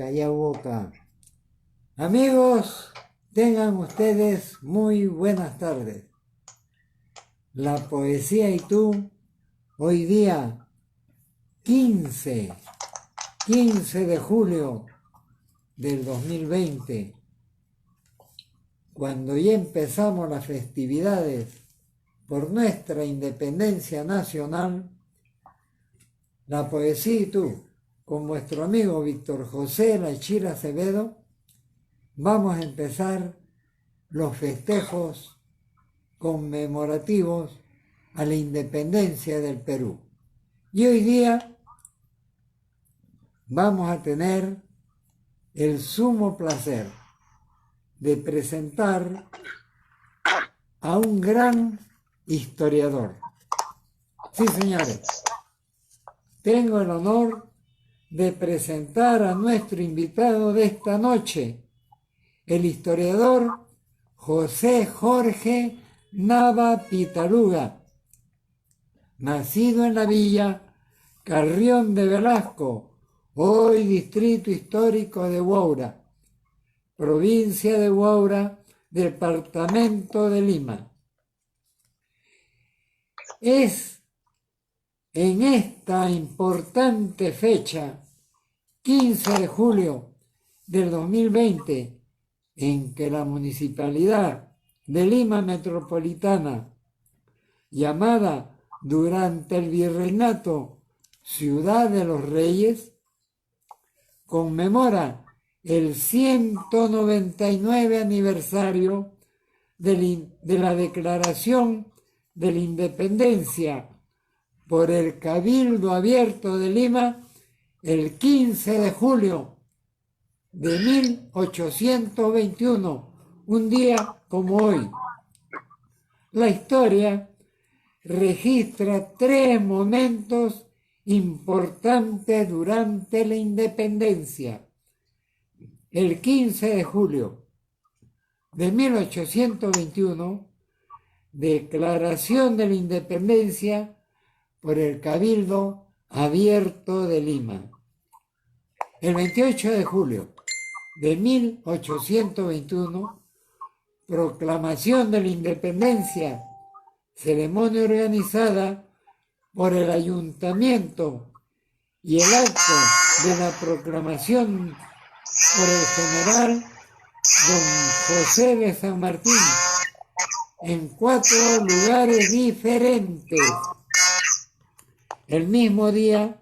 Callao Boca. Amigos, tengan ustedes muy buenas tardes. La poesía y tú, hoy día 15 de julio del 2020, cuando ya empezamos las festividades por nuestra independencia nacional, la poesía y tú, con vuestro amigo Víctor José La Chira Acevedo, vamos a empezar los festejos conmemorativos a la independencia del Perú. Y hoy día vamos a tener el sumo placer de presentar a un gran historiador. Sí, señores, tengo el honor de presentar a nuestro invitado de esta noche, el historiador José Jorge Nava Pitaluga, nacido en la villa Carrión de Velasco, hoy distrito histórico de Huaura, provincia de Huaura, departamento de Lima. Es en esta importante fecha, 15 de julio del 2020, en que la Municipalidad de Lima Metropolitana, llamada durante el Virreinato Ciudad de los Reyes, conmemora el 199 aniversario de la Declaración de la Independencia por el Cabildo Abierto de Lima el 15 de julio de 1821, un día como hoy. La historia registra 3 momentos importantes durante la independencia. El 15 de julio de 1821, declaración de la independencia por el Cabildo Abierto de Lima. El 28 de julio de 1821, proclamación de la independencia, ceremonia organizada por el ayuntamiento y el acto de la proclamación por el general don José de San Martín en 4 lugares diferentes. El mismo día,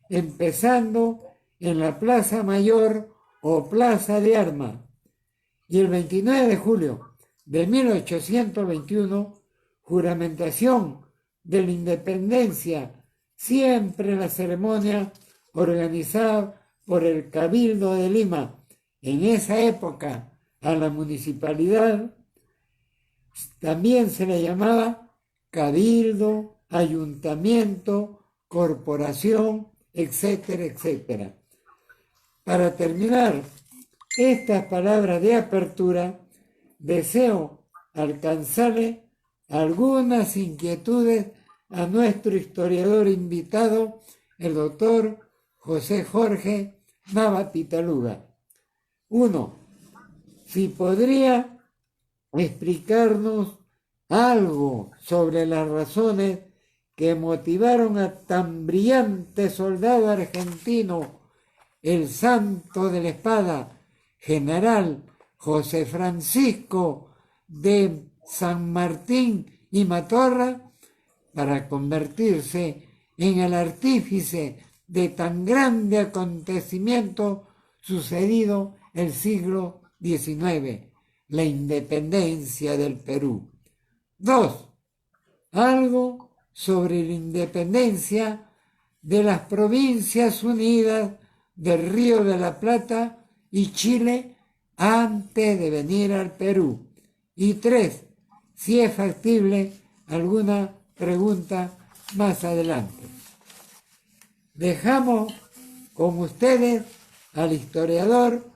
empezando en la Plaza Mayor o Plaza de Armas, y el 29 de julio de 1821, juramentación de la independencia, siempre la ceremonia organizada por el Cabildo de Lima. En esa época a la municipalidad también se le llamaba cabildo, ayuntamiento, corporación, etcétera, etcétera. Para terminar estas palabras de apertura, deseo alcanzarle algunas inquietudes a nuestro historiador invitado, el doctor José Jorge Nava Pitaluga. 1. Si podría explicarnos algo sobre las razones que motivaron a tan brillante soldado argentino, el santo de la espada, general José Francisco de San Martín y Matorra, para convertirse en el artífice de tan grande acontecimiento sucedido el siglo XIX, la independencia del Perú. 2. Algo sobre la independencia de las Provincias Unidas del Río de la Plata y Chile antes de venir al Perú. Y 3. Si es factible alguna pregunta más adelante. Dejamos con ustedes al historiador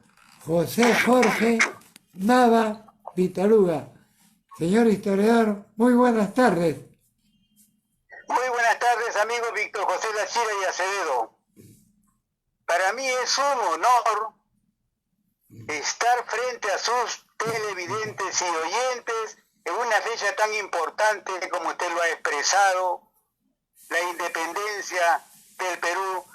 José Jorge Nava Pitaluga. Señor historiador, muy buenas tardes. Muy buenas tardes, amigo Víctor José La Chira y Acevedo. Para mí es un honor estar frente a sus televidentes y oyentes en una fecha tan importante como usted lo ha expresado. La independencia del Perú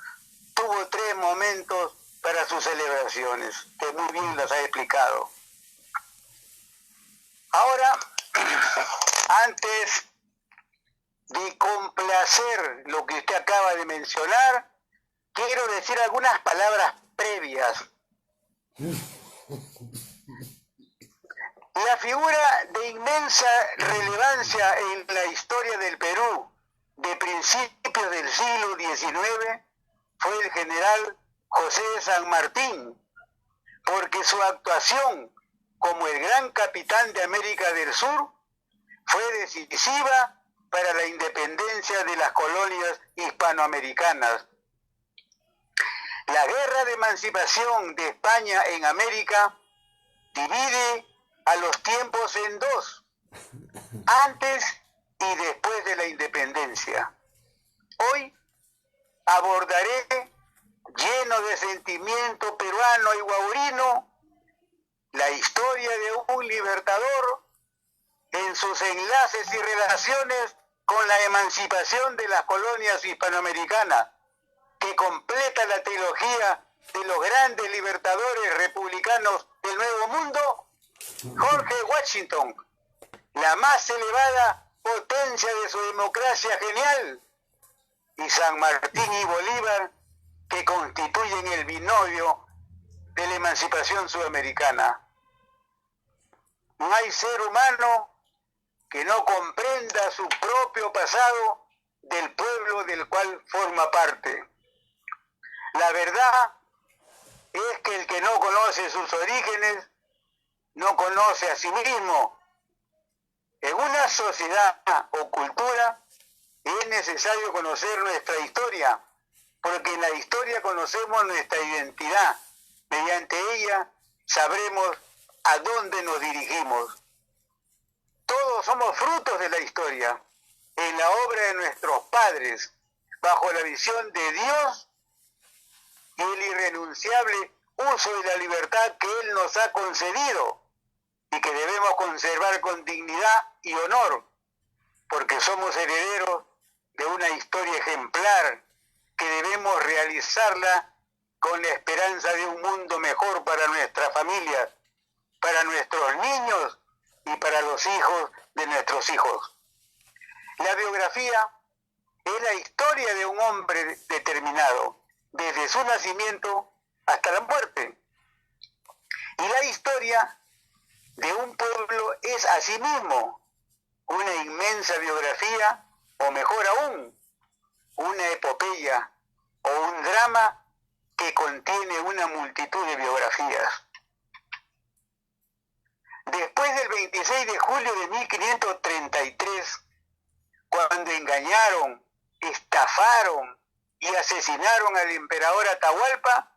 tuvo 3 momentos para sus celebraciones, que muy bien las ha explicado. Ahora, antes de complacer lo que usted acaba de mencionar, quiero decir algunas palabras previas. La figura de inmensa relevancia en la historia del Perú de principios del siglo XIX fue el general José de San Martín, porque su actuación como el gran capitán de América del Sur fue decisiva para la independencia de las colonias hispanoamericanas. La guerra de emancipación de España en América divide a los tiempos en 2, antes y después de la independencia. Hoy abordaré, lleno de sentimiento peruano y guaurino, la historia de un libertador en sus enlaces y relaciones con la emancipación de las colonias hispanoamericanas, que completa la trilogía de los grandes libertadores republicanos del Nuevo Mundo, George Washington, la más elevada potencia de su democracia genial, y San Martín y Bolívar, que constituyen el binomio de la emancipación sudamericana. No hay ser humano que no comprenda su propio pasado del pueblo del cual forma parte. La verdad es que el que no conoce sus orígenes no conoce a sí mismo. En una sociedad o cultura es necesario conocer nuestra historia, porque en la historia conocemos nuestra identidad. Mediante ella sabremos a dónde nos dirigimos. Todos somos frutos de la historia, en la obra de nuestros padres, bajo la visión de Dios y el irrenunciable uso de la libertad que Él nos ha concedido y que debemos conservar con dignidad y honor, porque somos herederos de una historia ejemplar que debemos realizarla con la esperanza de un mundo mejor para nuestras familias, para nuestros niños y para los hijos de nuestros hijos. La biografía es la historia de un hombre determinado, desde su nacimiento hasta la muerte. Y la historia de un pueblo es asimismo una inmensa biografía, o mejor aún, una epopeya o un drama que contiene una multitud de biografías. Después del 26 de julio de 1533, cuando engañaron, estafaron y asesinaron al emperador Atahualpa,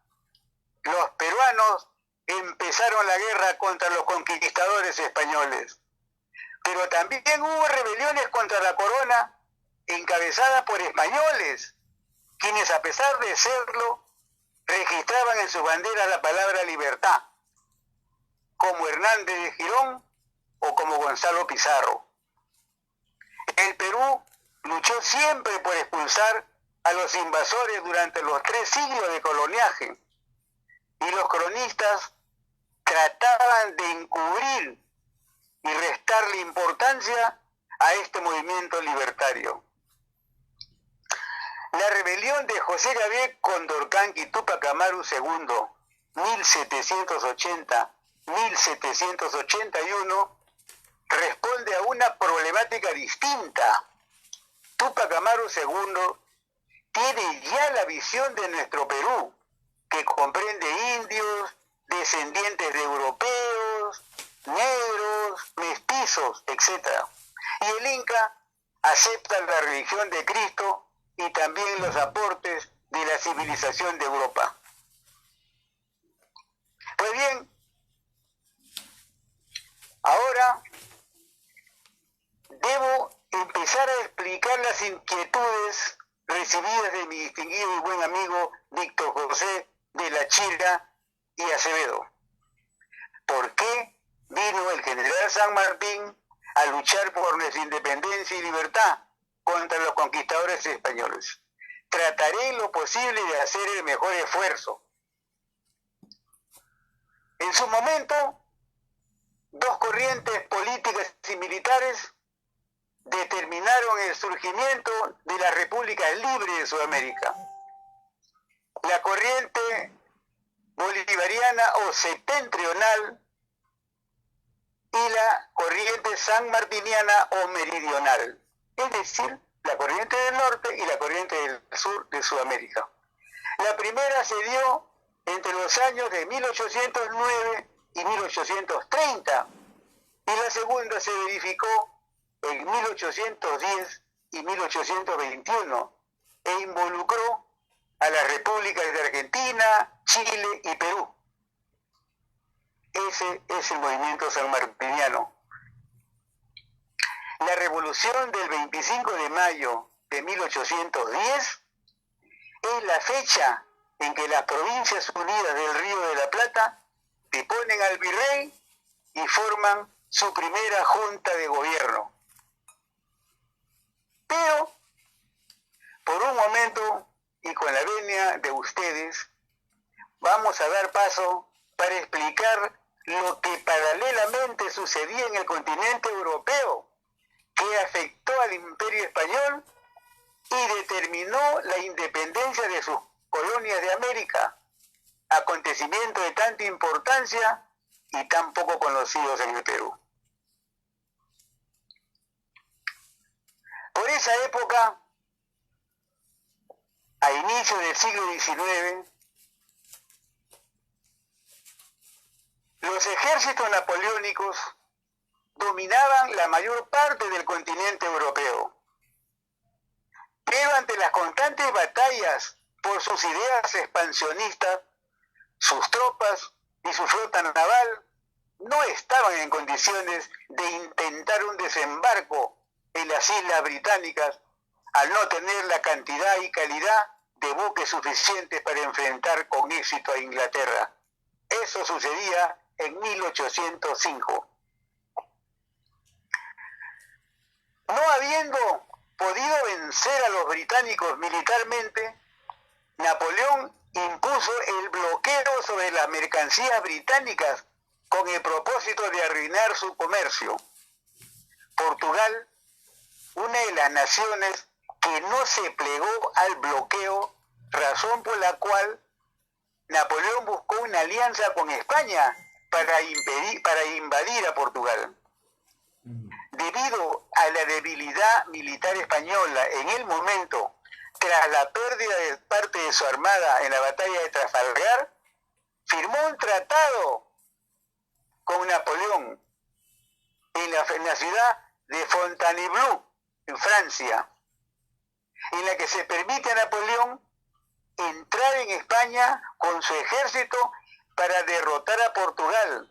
los peruanos empezaron la guerra contra los conquistadores españoles. Pero también hubo rebeliones contra la corona encabezadas por españoles, quienes a pesar de serlo, registraban en sus banderas la palabra libertad, como Hernández de Girón o como Gonzalo Pizarro. El Perú luchó siempre por expulsar a los invasores durante los 3 siglos de coloniaje, y los cronistas trataban de encubrir y restarle importancia a este movimiento libertario. La rebelión de José Gabriel Condorcanqui Túpac Amaru II, 1780-1781, responde a una problemática distinta. Túpac Amaru II tiene ya la visión de nuestro Perú, que comprende indios, descendientes de europeos, negros, mestizos, etc. Y el Inca acepta la religión de Cristo y también los aportes de la civilización de Europa. Pues bien, ahora debo empezar a explicar las inquietudes recibidas de mi distinguido y buen amigo Víctor José de la Chira y Acevedo. por qué vino el general San Martín a luchar por nuestra independencia y libertad contra los conquistadores españoles. Trataré lo posible de hacer el mejor esfuerzo. En su momento, dos corrientes políticas y militares determinaron el surgimiento de las repúblicas libres de Sudamérica. La corriente bolivariana o septentrional y la corriente sanmartiniana o meridional, es decir, la corriente del norte y la corriente del sur de Sudamérica. La primera se dio entre los años de 1809 y 1830 y la segunda se verificó en 1810 y 1821 e involucró a las repúblicas de Argentina, Chile y Perú. Ese es el movimiento sanmartiniano. La revolución del 25 de mayo de 1810 es la fecha en que las Provincias Unidas del Río de la Plata deponen al virrey y forman su primera junta de gobierno. Pero, por un momento, y con la venia de ustedes, vamos a dar paso para explicar lo que paralelamente sucedía en el continente europeo, que afectó al Imperio Español y determinó la independencia de sus colonias de América, acontecimiento de tanta importancia y tan poco conocidos en el Perú. Por esa época, a inicios del siglo XIX, los ejércitos napoleónicos dominaban la mayor parte del continente europeo. Pero ante las constantes batallas por sus ideas expansionistas, sus tropas y su flota naval no estaban en condiciones de intentar un desembarco en las islas británicas al no tener la cantidad y calidad de buques suficientes para enfrentar con éxito a Inglaterra. Eso sucedía en 1805. No habiendo podido vencer a los británicos militarmente, Napoleón impuso el bloqueo sobre las mercancías británicas con el propósito de arruinar su comercio. Portugal, una de las naciones que no se plegó al bloqueo, razón por la cual Napoleón buscó una alianza con España para invadir a Portugal. Debido a la debilidad militar española en el momento, tras la pérdida de parte de su armada en la batalla de Trafalgar, firmó un tratado con Napoleón en la ciudad de Fontainebleau, en Francia, en la que se permite a Napoleón entrar en España con su ejército para derrotar a Portugal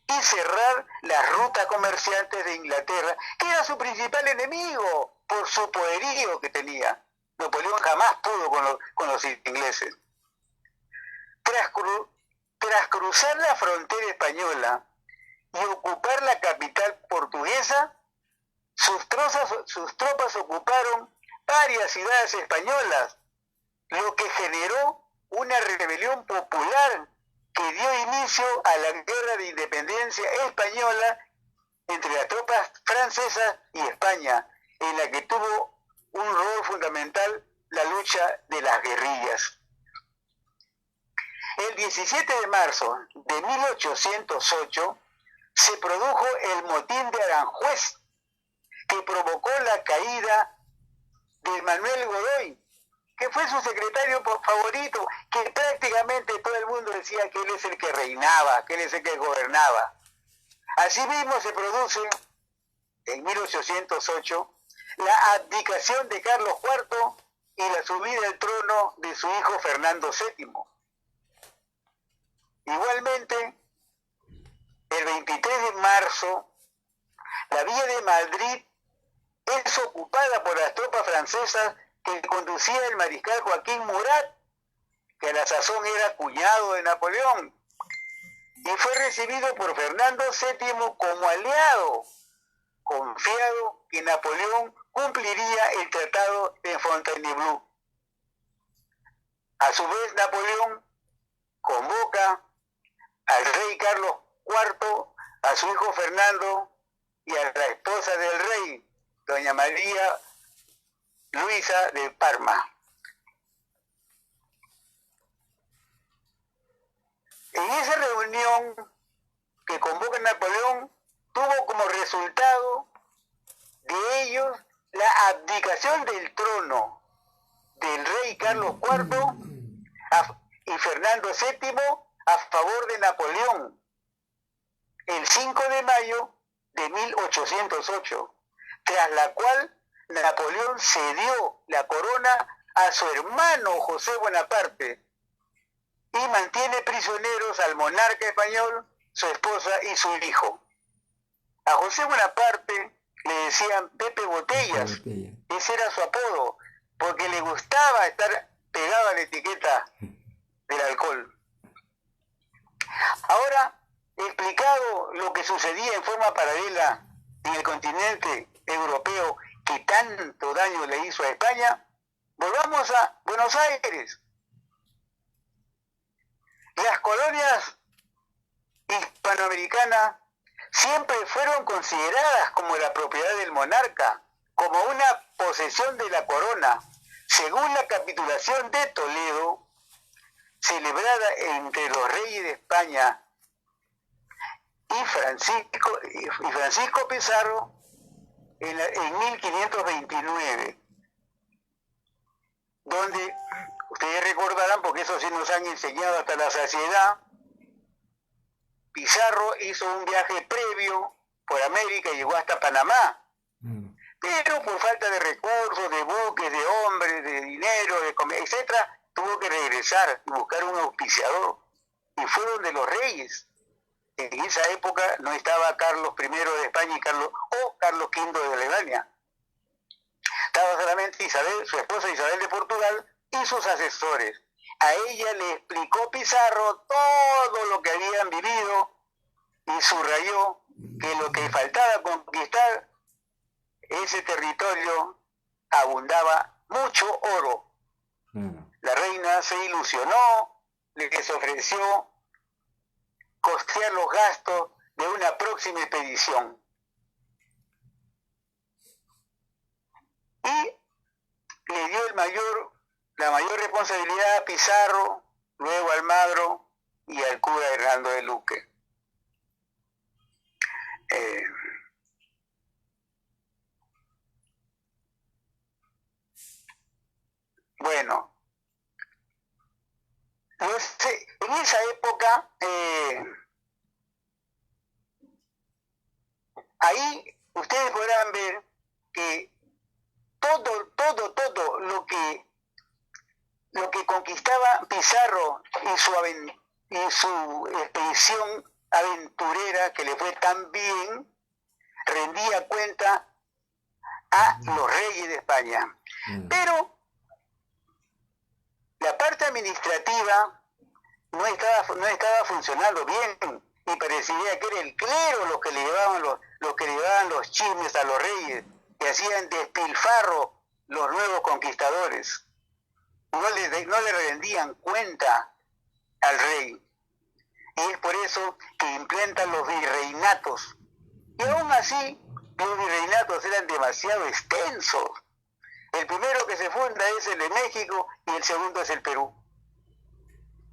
y cerrar las rutas comerciantes de Inglaterra, que era su principal enemigo por su poderío que tenía. Napoleón jamás pudo con los ingleses. Tras cruzar la frontera española y ocupar la capital portuguesa, sus tropas ocuparon varias ciudades españolas, lo que generó una rebelión popular que dio inicio a la guerra de independencia española entre las tropas francesas y España, en la que tuvo un rol fundamental la lucha de las guerrillas. El 17 de marzo de 1808 se produjo el motín de Aranjuez, que provocó la caída de Manuel Godoy, que fue su secretario favorito, que prácticamente todo el mundo decía que él es el que reinaba, que él es el que gobernaba. Asimismo se produce, en 1808, la abdicación de Carlos IV y la subida al trono de su hijo Fernando VII. Igualmente, el 23 de marzo, la vía de Madrid es ocupada por las tropas francesas que conducía el mariscal Joaquín Murat, que a la sazón era cuñado de Napoleón. y fue recibido por Fernando VII como aliado, confiado que Napoleón cumpliría el Tratado de Fontainebleau. A su vez, Napoleón convoca al rey Carlos IV, a su hijo Fernando y a la esposa del rey, doña María Luisa de Parma. En esa reunión que convoca Napoleón, tuvo como resultado de ellos la abdicación del trono del rey Carlos IV y Fernando VII a favor de Napoleón el 5 de mayo de 1808, tras la cual Napoleón cedió la corona a su hermano José Bonaparte y mantiene prisioneros al monarca español, su esposa y su hijo. A José Bonaparte le decían Pepe Botellas, ese era su apodo, porque le gustaba estar pegado a la etiqueta del alcohol. Ahora, explicado lo que sucedía en forma paralela en el continente europeo que tanto daño le hizo a España, volvamos a Buenos Aires. Las colonias hispanoamericanas siempre fueron consideradas como la propiedad del monarca, como una posesión de la corona, según la capitulación de Toledo, celebrada entre los reyes de España y Francisco Pizarro en 1529, donde ustedes recordarán, porque eso sí nos han enseñado hasta la saciedad, Pizarro hizo un viaje previo por América y llegó hasta Panamá, pero por falta de recursos, de buques, de hombres, de dinero, de comida, etcétera, tuvo que regresar y buscar un auspiciador, y fueron de los reyes. En esa época no estaba Carlos I de España y Carlos V de Alemania. Estaba solamente Isabel, su esposa Isabel de Portugal, y sus asesores. A ella le explicó Pizarro todo lo que habían vivido y subrayó que lo que faltaba conquistar, ese territorio abundaba mucho oro. La reina se ilusionó, les ofreció costear los gastos de una próxima expedición. Y le dio la mayor responsabilidad a Pizarro, luego a Almagro y al cura Hernando de Luque. Bueno, en esa época, ahí ustedes podrán ver que todo lo que conquistaba Pizarro y su expedición aventurera que le fue tan bien, rendía cuenta a los reyes de España. Pero la parte administrativa no estaba funcionando bien, y parecería que era el clero los que le llevaban los chismes a los reyes, que hacían despilfarro los nuevos conquistadores. No le rendían cuenta al rey. Y es por eso que implantan los virreinatos. Y aún así, los virreinatos eran demasiado extensos. El primero que se funda es el de México y el segundo es el Perú.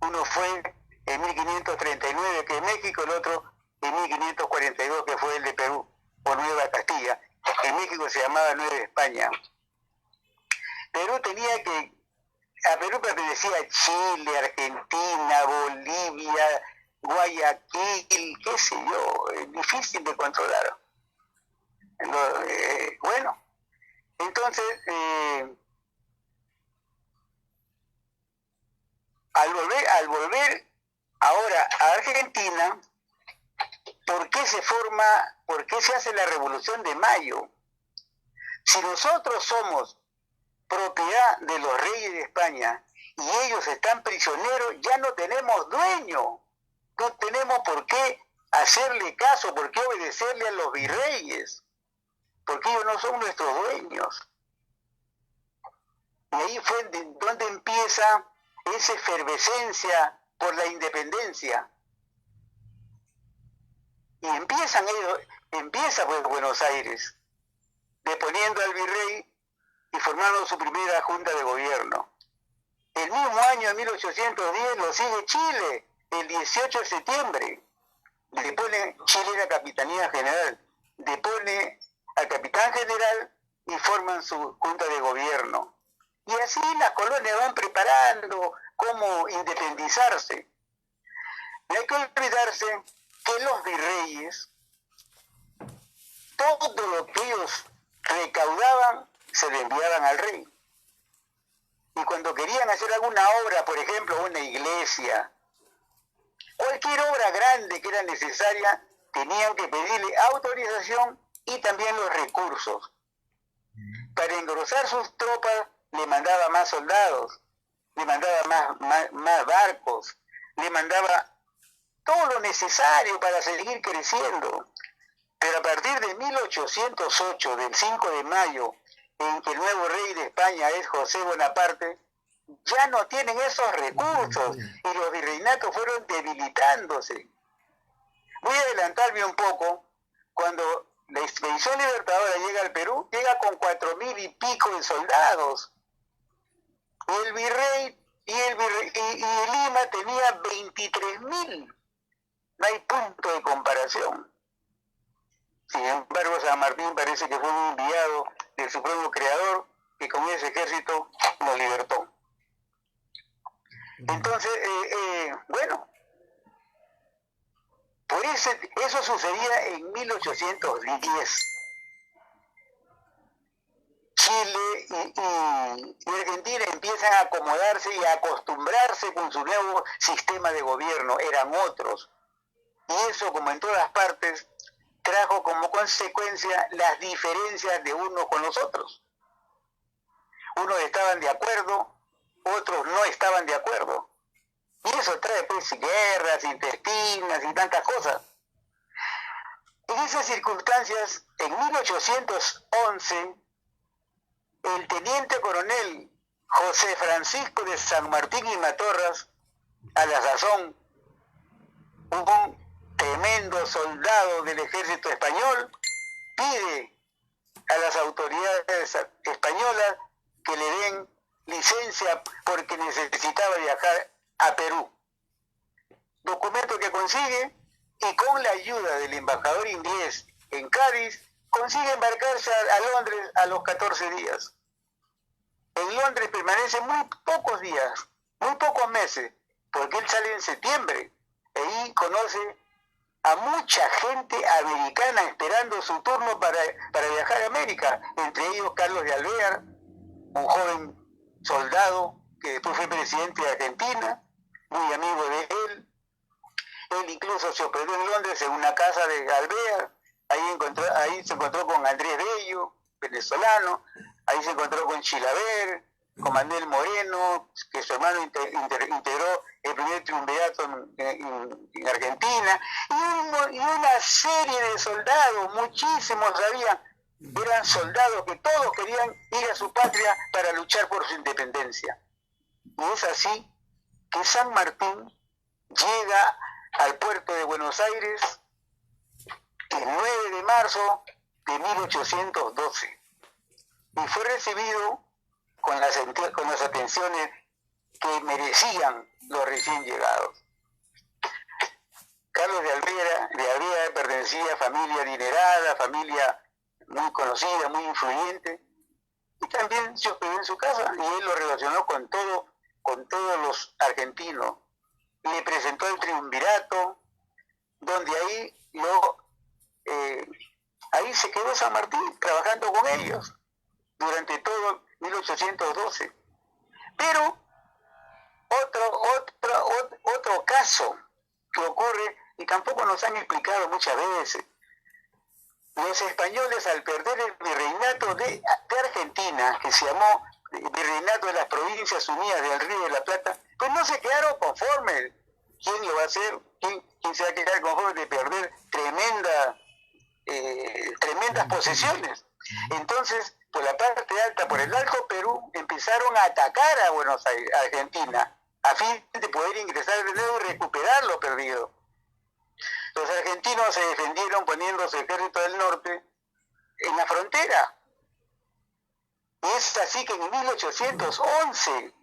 Uno fue en 1539, que es México, el otro en 1542, que fue el de Perú, o Nueva Castilla. En México se llamaba Nueva España. A Perú pertenecía Chile, Argentina, Bolivia, Guayaquil, qué sé yo, es difícil de controlar. Bueno, entonces, al volver ahora a Argentina, ¿por qué se hace la Revolución de Mayo? Si nosotros somos propiedad de los reyes de España y ellos están prisioneros, ya no tenemos dueño. no tenemos por qué hacerle caso, por qué obedecerle a los virreyes, porque ellos no son nuestros dueños. Y ahí fue donde empieza esa efervescencia por la independencia. Y empieza pues Buenos Aires, deponiendo al virrey y formando su primera junta de gobierno. El mismo año de 1810 lo sigue Chile, el 18 de septiembre. Depone Chile la Capitanía General, depone al capitán general y forman su junta de gobierno. Y así las colonias van preparando cómo independizarse. No hay que olvidarse que los virreyes, todo lo que ellos recaudaban, se lo enviaban al rey. Y cuando querían hacer alguna obra, por ejemplo, una iglesia, cualquier obra grande que era necesaria, tenían que pedirle autorización y también los recursos. Para engrosar sus tropas, le mandaba más soldados, le mandaba más barcos, le mandaba todo lo necesario para seguir creciendo. Pero a partir de 1808, del 5 de mayo, en que el nuevo rey de España es José Bonaparte, ya no tienen esos recursos y los virreinatos fueron debilitándose. Voy a adelantarme un poco. Cuando la expedición libertadora llega al Perú, llega con 4.000 y pico de soldados. Y el virrey y Lima tenía 23.000. No hay punto de comparación. Sin embargo, San Martín parece que fue un enviado del Supremo Creador que con ese ejército nos libertó. Entonces, bueno, por eso sucedía en 1810. Chile y Argentina empiezan a acomodarse y a acostumbrarse con su nuevo sistema de gobierno, eran otros. Y eso, como en todas partes, trajo como consecuencia las diferencias de unos con los otros. Unos estaban de acuerdo, otros no estaban de acuerdo. Y eso trae pues guerras intestinas y tantas cosas. En esas circunstancias, en 1811, el teniente coronel José Francisco de San Martín y Matorras, a la sazón un tremendo soldado del ejército español, pide a las autoridades españolas que le den licencia porque necesitaba viajar a Perú. Documento que consigue, y con la ayuda del embajador inglés en Cádiz, consigue embarcarse a Londres a los 14 días. En Londres permanece muy pocos días, muy pocos meses, porque él sale en septiembre. Ahí conoce a mucha gente americana esperando su turno para viajar a América, entre ellos Carlos de Alvear, un joven soldado que después fue presidente de Argentina, muy amigo de él. Él incluso se hospedó en Londres en una casa de Alvear, ahí se encontró con Andrés Bello, venezolano, ahí se encontró con Chilaver, con Manuel Moreno, que su hermano integró el primer triunvirato en Argentina, y una serie de soldados, muchísimos eran soldados que todos querían ir a su patria para luchar por su independencia. Y es así que San Martín llega al puerto de Buenos Aires el 9 de marzo de 1812 y fue recibido con las atenciones que merecían los recién llegados. Carlos de Alvear pertenecía a familia adinerada, familia muy conocida, muy influyente, y también se hospedó en su casa, y él lo relacionó con todos los argentinos. Le presentó el triunvirato, donde ahí se quedó San Martín trabajando con ellos durante todo 1812. Pero otro caso que ocurre, y tampoco nos han explicado muchas veces, los españoles, al perder el virreinato de Argentina, que se llamó Virreinato de las Provincias Unidas del Río de la Plata, pues no se quedaron conformes. ¿quién lo va a hacer? ¿Quién se va a quedar conforme de perder tremendas posesiones? Entonces, por la parte alta, por el Alto Perú, empezaron a atacar a Buenos Aires, a Argentina, a fin de poder ingresar de nuevo y recuperar lo perdido. Los argentinos se defendieron poniendo su ejército del norte en la frontera. Y es así que en 1811,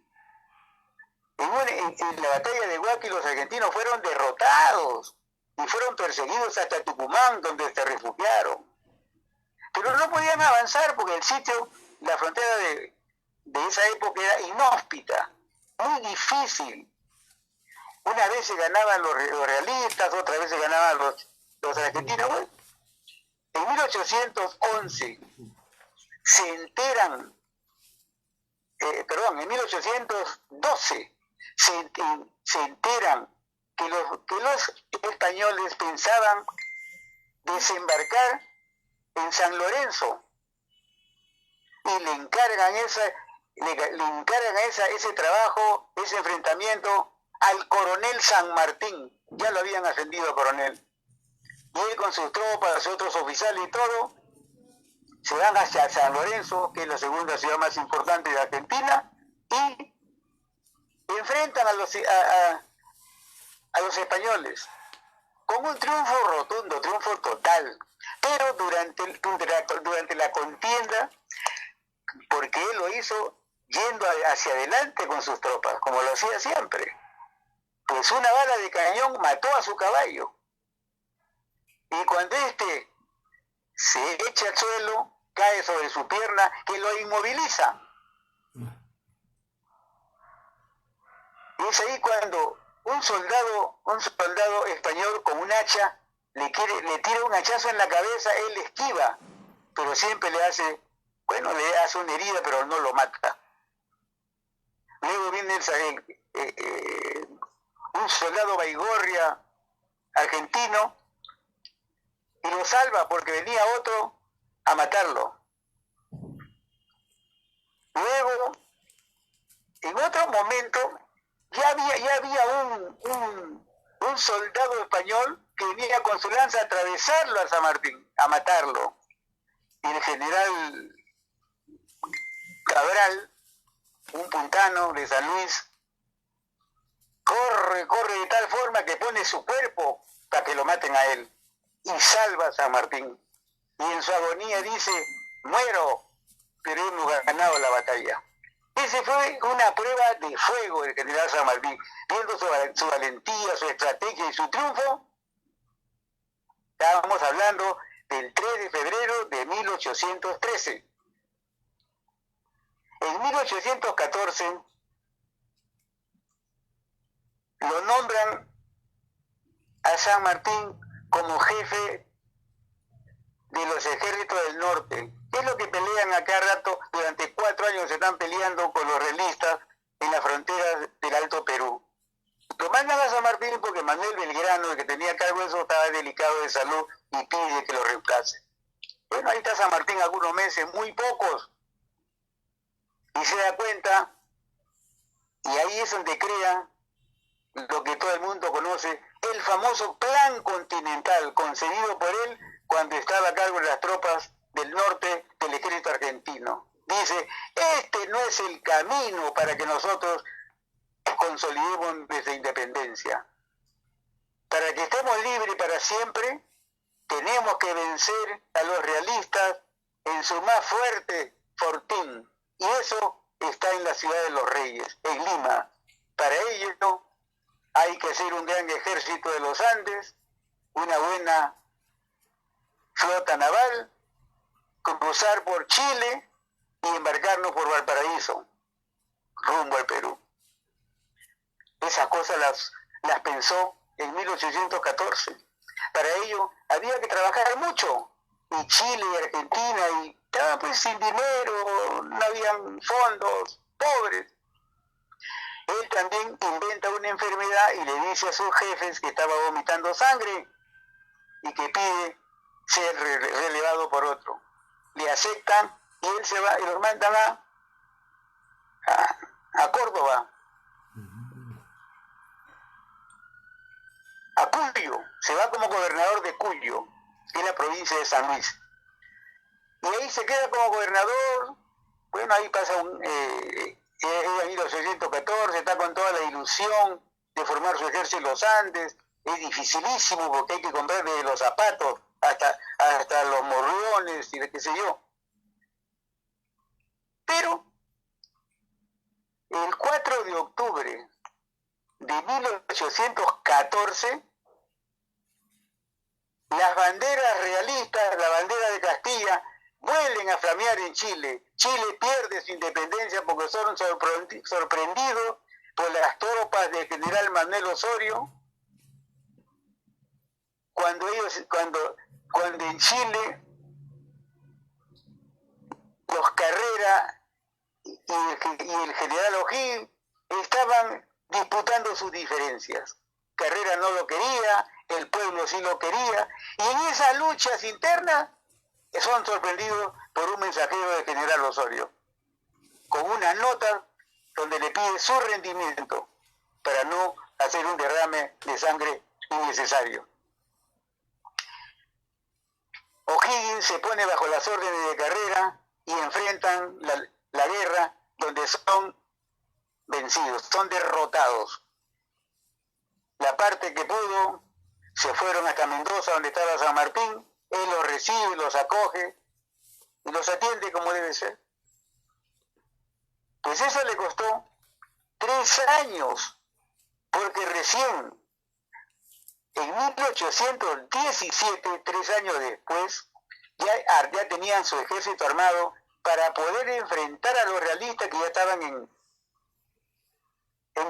en la batalla de Huaqui, los argentinos fueron derrotados y fueron perseguidos hasta Tucumán, donde se refugiaron. Pero no podían avanzar porque el sitio, la frontera de esa época era inhóspita, muy difícil. Una vez se ganaban los realistas, otra vez se ganaban los argentinos. Bueno, en 1811 en 1812 se enteran que los españoles pensaban desembarcar en San Lorenzo y le encargan ese trabajo, ese enfrentamiento al coronel San Martín. Ya lo habían ascendido a coronel, y él con sus tropas, otros oficiales y todo, se van hacia San Lorenzo, que es la segunda ciudad más importante de Argentina, y enfrentan a los españoles con un triunfo rotundo, triunfo total. Pero durante la contienda, porque él lo hizo yendo hacia adelante con sus tropas, como lo hacía siempre, pues una bala de cañón mató a su caballo. Y cuando este se echa al suelo, cae sobre su pierna, que lo inmoviliza. Y es ahí cuando un soldado español con un hacha le tira un hachazo en la cabeza, él esquiva, pero siempre le hace una herida, pero no lo mata. Luego viene un soldado Baigorria argentino y lo salva porque venía otro a matarlo. Luego, en otro momento, ya había un soldado español que venía con su lanza a atravesarlo a San Martín, a matarlo. Y el general Cabral, un puntano de San Luis, corre de tal forma que pone su cuerpo para que lo maten a él y salva a San Martín. Y en su agonía dice: muero, pero hemos ganado la batalla. Esa fue una prueba de fuego del general San Martín. Viendo su valentía, su estrategia y su triunfo, estábamos hablando del 3 de febrero de 1813. En 1814 lo nombran a San Martín como jefe de los ejércitos del norte. ¿Qué es lo que pelean acá rato? Durante 4 años se están peleando con los realistas en las fronteras del Alto Perú. Lo mandan a San Martín porque Manuel Belgrano, el que tenía cargo de eso, estaba delicado de salud y pide que lo reemplace. Bueno, ahí está San Martín algunos meses, muy pocos, y se da cuenta, y ahí es donde crea lo que todo el mundo conoce, el famoso Plan Continental, concebido por él cuando estaba a cargo de las tropas del norte del ejército argentino. Dice: este no es el camino para que nosotros consolidemos nuestra independencia. Para que estemos libres para siempre, tenemos que vencer a los realistas en su más fuerte fortín. Y eso está en la ciudad de los Reyes, en Lima. Para ello hay que hacer un gran ejército de los Andes, una buena flota naval, cruzar por Chile y embarcarnos por Valparaíso, rumbo al Perú. Esas cosas las pensó en 1814. Para ello había que trabajar mucho. Y Chile y Argentina estaban pues sin dinero, no habían fondos, pobres. Él también inventa una enfermedad y le dice a sus jefes que estaba vomitando sangre y que pide ser relevado por otro. Le aceptan y él se va y lo mandan a Córdoba. Cuyo, se va como gobernador de Cuyo, en la provincia de San Luis. Y ahí se queda como gobernador. Bueno, ahí pasa en 1814, está con toda la ilusión de formar su ejército en los Andes. Es dificilísimo porque hay que comprar desde los zapatos hasta los morriones y qué sé yo. Pero el 4 de octubre de 1814, las banderas realistas, la bandera de Castilla, vuelven a flamear en Chile. Chile pierde su independencia porque son sorprendidos por las tropas del general Manuel Osorio, cuando en Chile los Carrera y el general O'Higgins estaban disputando sus diferencias. Carrera no lo quería, el pueblo sí lo quería, y en esas luchas internas son sorprendidos por un mensajero del general Osorio, con una nota donde le pide su rendimiento para no hacer un derrame de sangre innecesario. O'Higgins se pone bajo las órdenes de Carrera y enfrentan la guerra, donde son vencidos, son derrotados. La parte que pudo, se fueron hasta Mendoza, donde estaba San Martín. Él los recibe, los acoge y los atiende como debe ser. Pues eso le costó 3 años, porque recién en 1817, 3 años después, ya tenían su ejército armado para poder enfrentar a los realistas que ya estaban en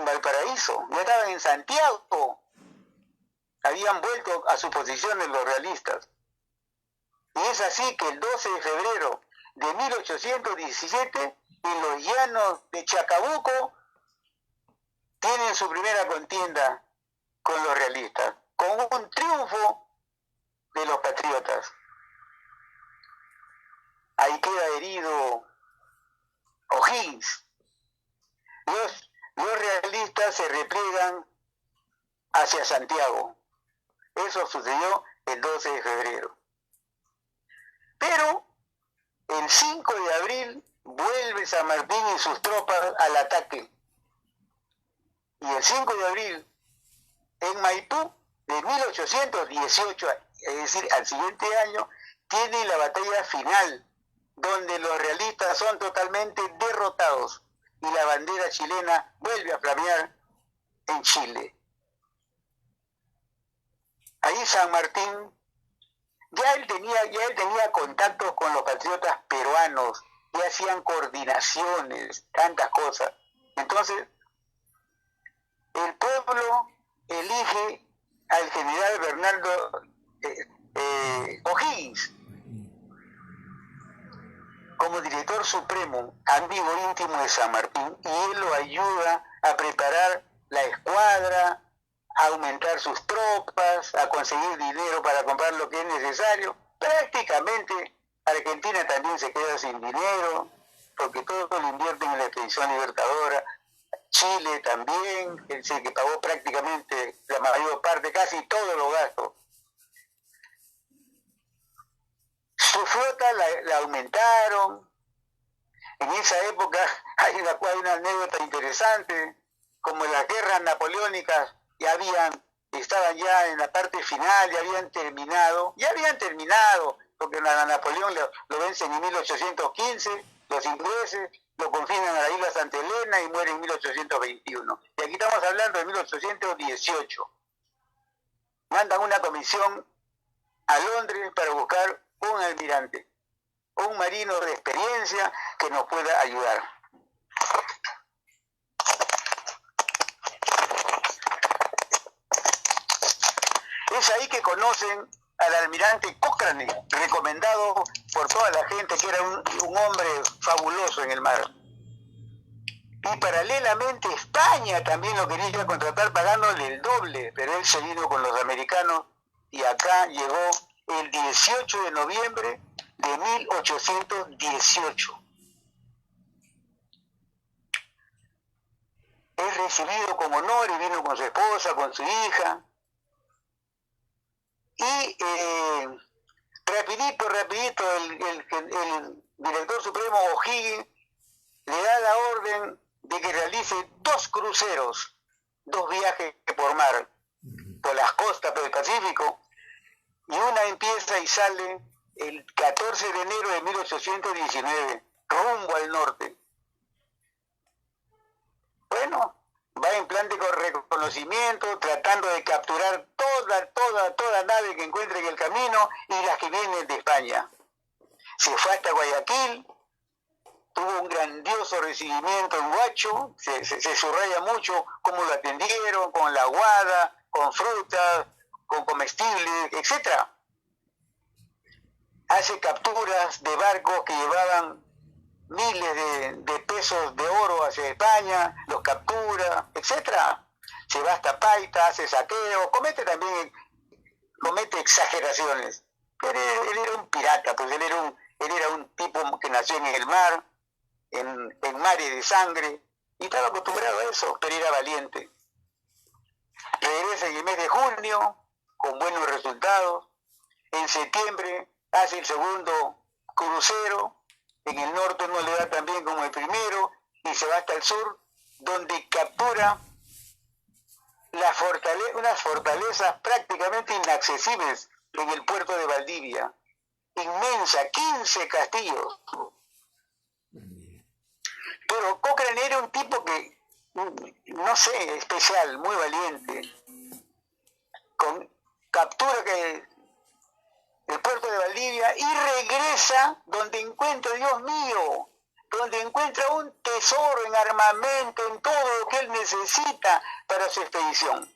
Valparaíso, ya estaban en Santiago. Habían vuelto a sus posiciones los realistas. Y es así que el 12 de febrero de 1817, en los llanos de Chacabuco, tienen su primera contienda con los realistas, con un triunfo de los patriotas. Ahí queda herido O'Higgins. Los realistas se repliegan hacia Santiago. Eso sucedió el 12 de febrero. Pero el 5 de abril vuelve San Martín y sus tropas al ataque. Y el 5 de abril, en Maipú, de 1818, es decir, al siguiente año, tiene la batalla final, donde los realistas son totalmente derrotados y la bandera chilena vuelve a flamear en Chile. Ahí San Martín, ya él tenía contactos con los patriotas peruanos, ya hacían coordinaciones, tantas cosas. Entonces, el pueblo elige al general Bernardo O'Higgins como director supremo, amigo íntimo de San Martín, y él lo ayuda a preparar la escuadra, a aumentar sus tropas, a conseguir dinero para comprar lo que es necesario. Prácticamente Argentina también se queda sin dinero, porque todo lo invierten en la expedición libertadora. Chile también, es decir, que pagó prácticamente la mayor parte, casi todos los gastos. Su flota la aumentaron. En esa época hay una anécdota interesante, como las guerras napoleónicas estaban ya en la parte final, ya habían terminado, porque a Napoleón lo vencen en 1815, los ingleses lo confinan a la isla Santa Elena y muere en 1821. Y aquí estamos hablando de 1818. Mandan una comisión a Londres para buscar un almirante, un marino de experiencia que nos pueda ayudar. Es ahí que conocen al almirante Cochrane, recomendado por toda la gente, que era un hombre fabuloso en el mar. Y paralelamente España también lo quería contratar pagándole el doble, pero él se vino con los americanos y acá llegó el 18 de noviembre de 1818. Es recibido con honor y vino con su esposa, con su hija. Y rapidito, el director supremo O'Higgins le da la orden de que realice 2 cruceros, 2 viajes por mar, por las costas del Pacífico, y una empieza y sale el 14 de enero de 1819, rumbo al norte. Bueno, va en plan de reconocimiento, tratando de capturar toda nave que encuentre en el camino y las que vienen de España. Se fue hasta Guayaquil, tuvo un grandioso recibimiento en Huacho, se subraya mucho cómo lo atendieron, con la aguada, con frutas, con comestibles, etc. Hace capturas de barcos que llevaban miles de pesos de oro hacia España, los captura, etc. Se va hasta Paita, hace saqueo, comete exageraciones. Pero él era un pirata, pues él era un tipo que nació en el mar, en mares de sangre, y estaba acostumbrado a eso, pero era valiente. Regresa en el mes de junio, con buenos resultados. En septiembre hace el segundo crucero, en el norte no le da tan bien como el primero, y se va hasta el sur, donde captura unas fortalezas prácticamente inaccesibles en el puerto de Valdivia. Inmensa, 15 castillos. Pero Cochrane era un tipo que, no sé, especial, muy valiente. Captura el puerto de Valdivia y regresa donde encuentra, Dios mío, donde encuentra un tesoro en armamento, en todo lo que él necesita para su expedición.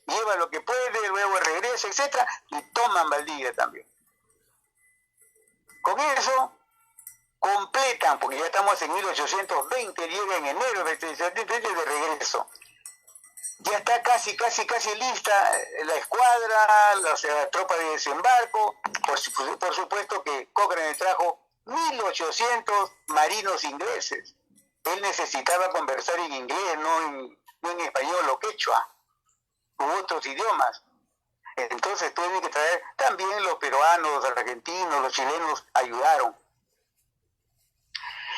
Lleva lo que puede, luego regresa, etc. Y toman Valdivia también. Con eso completan, porque ya estamos en 1820, llega en enero de 1820 de regreso. Ya está casi lista la escuadra, la tropa de desembarco. Por supuesto que Cochrane trajo 1.800 marinos ingleses. Él necesitaba conversar en inglés, no en español o quechua, u otros idiomas. Entonces tuvieron que traer, también los peruanos, los argentinos, los chilenos ayudaron.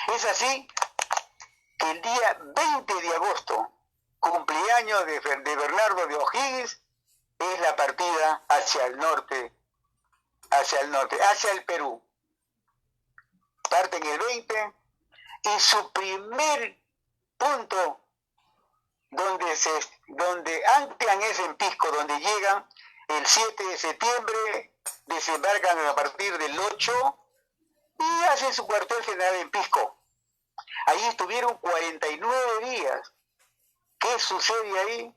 Es así que el día 20 de agosto, cumpleaños de Bernardo de O'Higgins, es la partida hacia el norte, hacia el Perú. Parten el 20 y su primer punto donde anclan es en Pisco, donde llegan el 7 de septiembre, desembarcan a partir del 8 y hacen su cuartel general en Pisco. Ahí estuvieron 49 días. ¿Qué sucede ahí?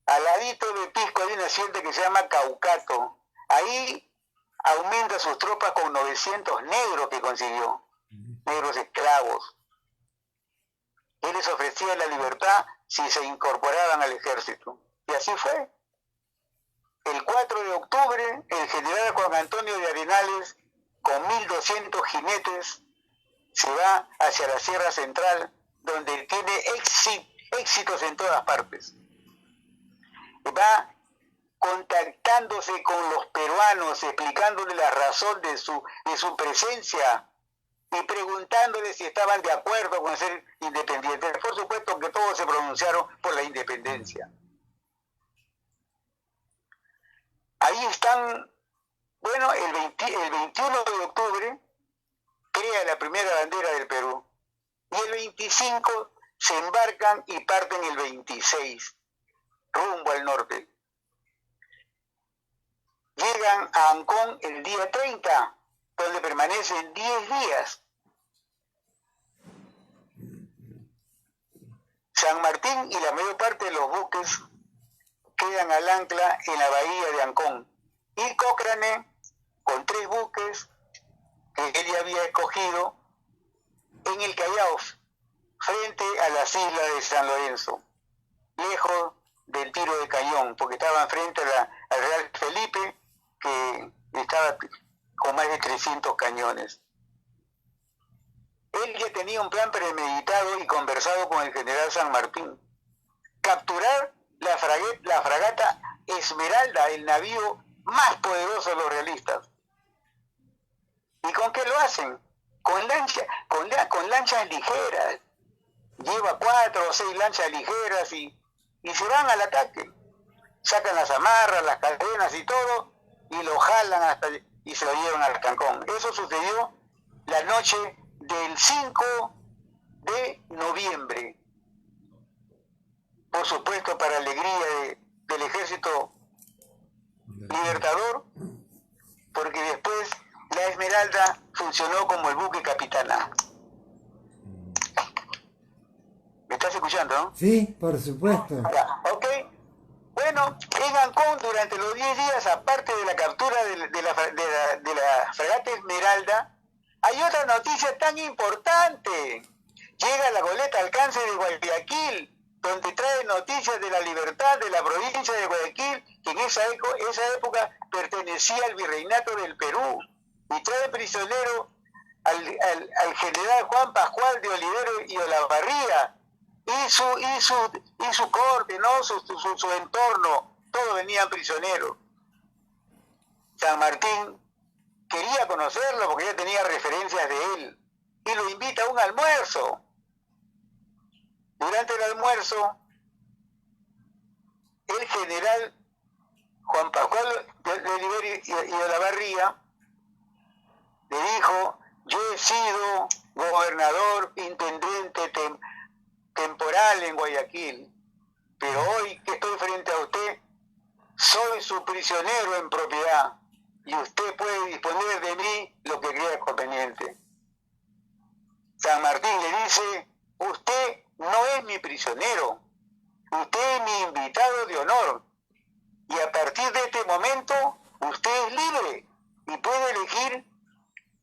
Al ladito de Pisco hay una hacienda que se llama Caucato. Ahí aumenta sus tropas con 900 negros que consiguió, negros esclavos. Él les ofrecía la libertad si se incorporaban al ejército. Y así fue. El 4 de octubre, el general Juan Antonio de Arenales, con 1.200 jinetes, se va hacia la Sierra Central, donde tiene éxitos en todas partes. Va contactándose con los peruanos, explicándole la razón de su presencia y preguntándoles si estaban de acuerdo con ser independientes. Por supuesto que todos se pronunciaron por la independencia. Ahí están, bueno, el 21 de octubre crea la primera bandera del Perú y el 25 se embarcan y parten el 26 rumbo al norte. Llegan a Ancón el día 30, donde permanecen 10 días. San Martín y la mayor parte de los buques quedan al ancla en la bahía de Ancón. Y Cochrane, con 3 buques que él ya había escogido, en el Callao, frente a las islas de San Lorenzo, lejos del tiro de cañón, porque estaban frente al Real Felipe, que estaba con más de 300 cañones. Él ya tenía un plan premeditado y conversado con el general San Martín: capturar la fragata Esmeralda, el navío más poderoso de los realistas. ¿Y con qué lo hacen? Con lanchas ligeras. Lleva 4 o 6 lanchas ligeras y se van al ataque. Sacan las amarras, las cadenas y todo, y lo jalan y se lo llevan al Cancón. Eso sucedió la noche del 5 de noviembre. Por supuesto, para alegría del ejército libertador, porque después la Esmeralda funcionó como el buque capitana. ¿Me estás escuchando, no? Sí, por supuesto. Ya, ok. Bueno, en Ancón, durante los 10 días, aparte de la captura de la fragata Esmeralda, hay otra noticia tan importante. Llega la goleta Alcance de Guayaquil, donde trae noticias de la libertad de la provincia de Guayaquil, que en esa época pertenecía al virreinato del Perú, y trae prisionero al general Juan Pascual de Olivero y Olavarría, y su corte, ¿no? Su entorno, todos venían prisioneros. San Martín quería conocerlo porque ya tenía referencias de él, y lo invita a un almuerzo. Durante el almuerzo, el general Juan Pascual de Olivero y Olavarría le dijo: yo he sido gobernador, intendente temporal en Guayaquil, pero hoy que estoy frente a usted, soy su prisionero en propiedad, y usted puede disponer de mí lo que crea conveniente. San Martín le dice: usted no es mi prisionero, usted es mi invitado de honor, y a partir de este momento usted es libre y puede elegir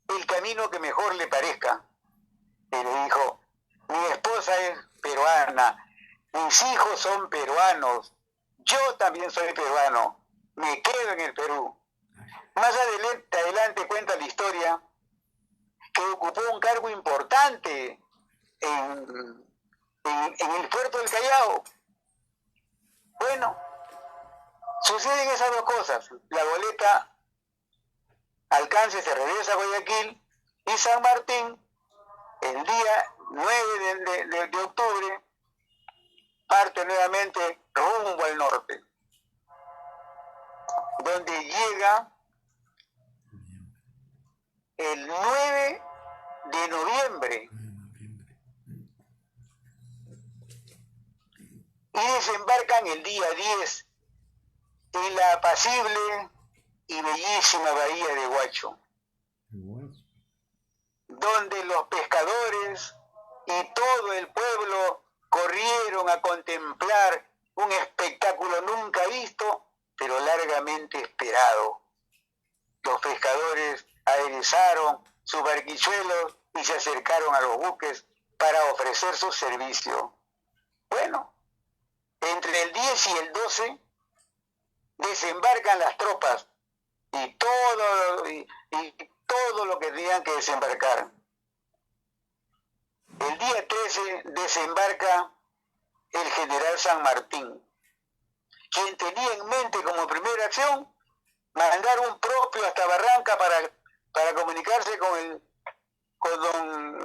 el camino que mejor le parezca. Y le dijo: mi esposa es peruana, mis hijos son peruanos, yo también soy peruano, me quedo en el Perú. Más adelante cuenta la historia que ocupó un cargo importante en el puerto del Callao. Bueno, suceden esas dos cosas. La goleta Alcance se regresa a Guayaquil, y San Martín, el día 9 de octubre, parte nuevamente rumbo al norte, donde llega el 9 de noviembre y desembarcan el día 10 en la apacible y bellísima bahía de Huacho, donde los pescadores y todo el pueblo corrieron a contemplar un espectáculo nunca visto, pero largamente esperado. Los pescadores aderezaron sus barquichuelos y se acercaron a los buques para ofrecer su servicio. Bueno, entre el 10 y el 12 desembarcan las tropas y todo lo que tenían que desembarcar. El día 13 desembarca el general San Martín, quien tenía en mente como primera acción mandar un propio hasta Barranca para comunicarse con don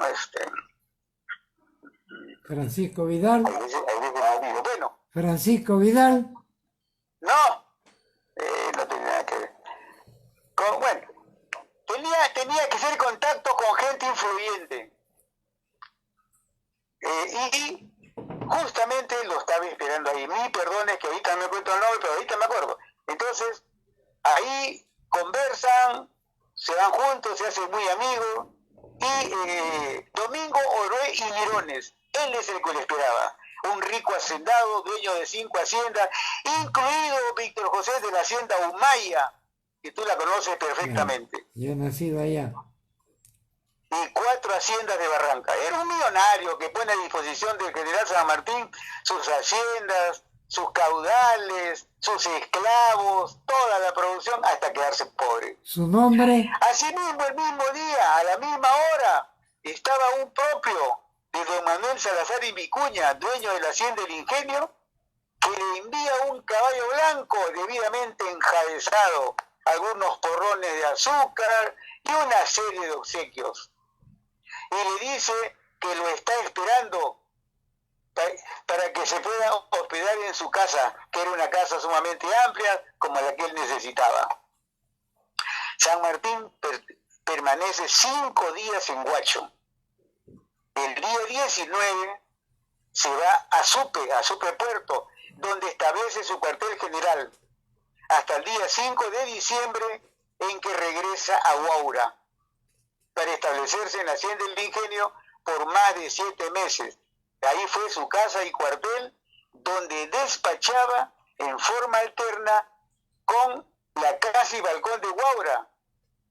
Francisco Vidal. Bueno, Francisco Vidal. no tenía nada que ver. Bueno, tenía que hacer contacto con gente influyente. Y justamente lo estaba esperando ahí. Perdones que ahorita no me cuento el nombre, pero ahorita me acuerdo. Entonces, ahí conversan, se van juntos, se hacen muy amigos. Y Domingo Oroé y Mirones, él es el que le esperaba. Un rico hacendado, dueño de 5 haciendas, incluido Víctor José de la hacienda Humaya, que tú la conoces perfectamente. Yo he nacido allá. Y 4 haciendas de Barranca. Era un millonario que pone a disposición del general San Martín sus haciendas, sus caudales, sus esclavos, toda la producción, hasta quedarse pobre. ¿Su nombre? Asimismo, el mismo día, a la misma hora, estaba un propio de don Manuel Salazar y Vicuña, dueño de la hacienda del Ingenio, que le envía un caballo blanco debidamente enjaezado, algunos porrones de azúcar y una serie de obsequios. Y le dice que lo está esperando para que se pueda hospedar en su casa, que era una casa sumamente amplia como la que él necesitaba. San Martín permanece 5 días en Huacho. El día 19 se va a Supe Puerto, donde establece su cuartel general, hasta el día 5 de diciembre, en que regresa a Huaura, para establecerse en la Hacienda del Ingenio por más de 7 meses. Ahí fue su casa y cuartel, donde despachaba en forma alterna con la casa y balcón de Huaura,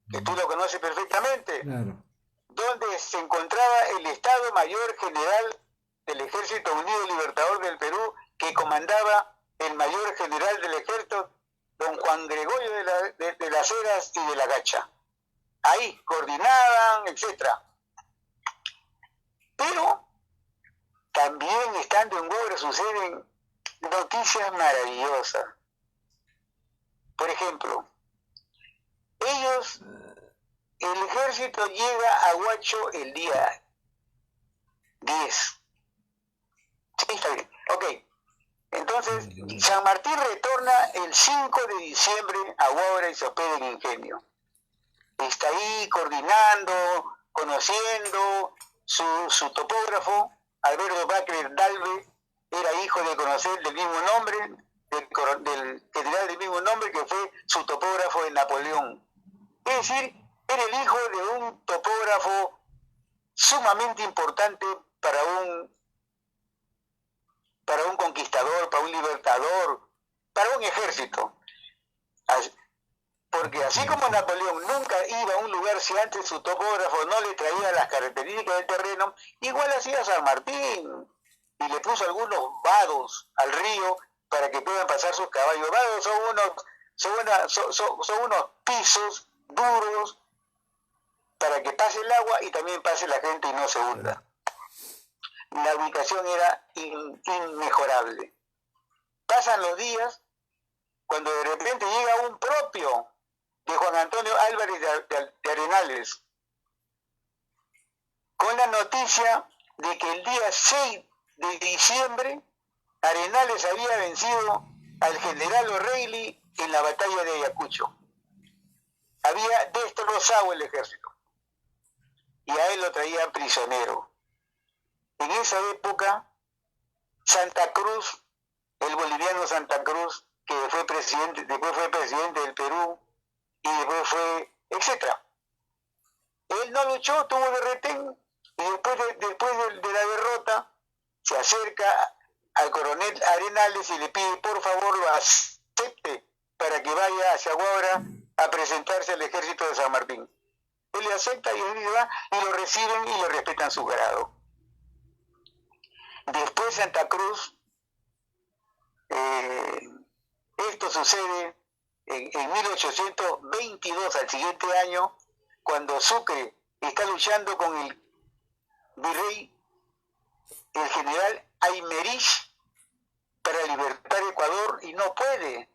que tú lo conoces perfectamente, Claro. donde se encontraba el Estado Mayor General del Ejército Unido Libertador del Perú, que comandaba el Mayor General del Ejército, don Juan Gregorio de las Heras y de la Gacha. Ahí coordinaban, etc. Pero también estando en Huaura suceden noticias maravillosas. Por ejemplo, el ejército llega a Huacho el día 10. Sí, está bien. Ok. Entonces, San Martín retorna el 5 de diciembre a Huaura y se hospeda en Ingenio. Está ahí coordinando, conociendo su topógrafo, Alberto Bacler Dalve, era hijo de conocer del mismo nombre, del general del mismo nombre que fue su topógrafo de Napoleón. Es decir, era el hijo de un topógrafo sumamente importante para un conquistador, para un libertador, para un ejército. Porque así como Napoleón nunca iba a un lugar si antes su topógrafo no le traía las características del terreno, igual hacía San Martín y le puso algunos vados al río para que puedan pasar sus caballos. Vados son unos pisos duros para que pase el agua y también pase la gente y no se hunda. La ubicación era inmejorable. Pasan los días cuando de repente llega un propio de Juan Antonio Álvarez de Arenales con la noticia de que el día 6 de diciembre Arenales había vencido al general O'Reilly en la batalla de Ayacucho. Había destrozado el ejército y a él lo traían prisionero. En esa época, Santa Cruz, el boliviano Santa Cruz, que después fue presidente del Perú y después fue, etc. Él no luchó, tuvo de retén y después de la derrota se acerca al coronel Arenales y le pide por favor lo acepte para que vaya hacia Huaura a presentarse al ejército de San Martín. Él le acepta y lo reciben y le respetan su grado. Después Santa Cruz, esto sucede en 1822, al siguiente año, cuando Sucre está luchando con el virrey, el general Aymerich, para libertar Ecuador y no puede.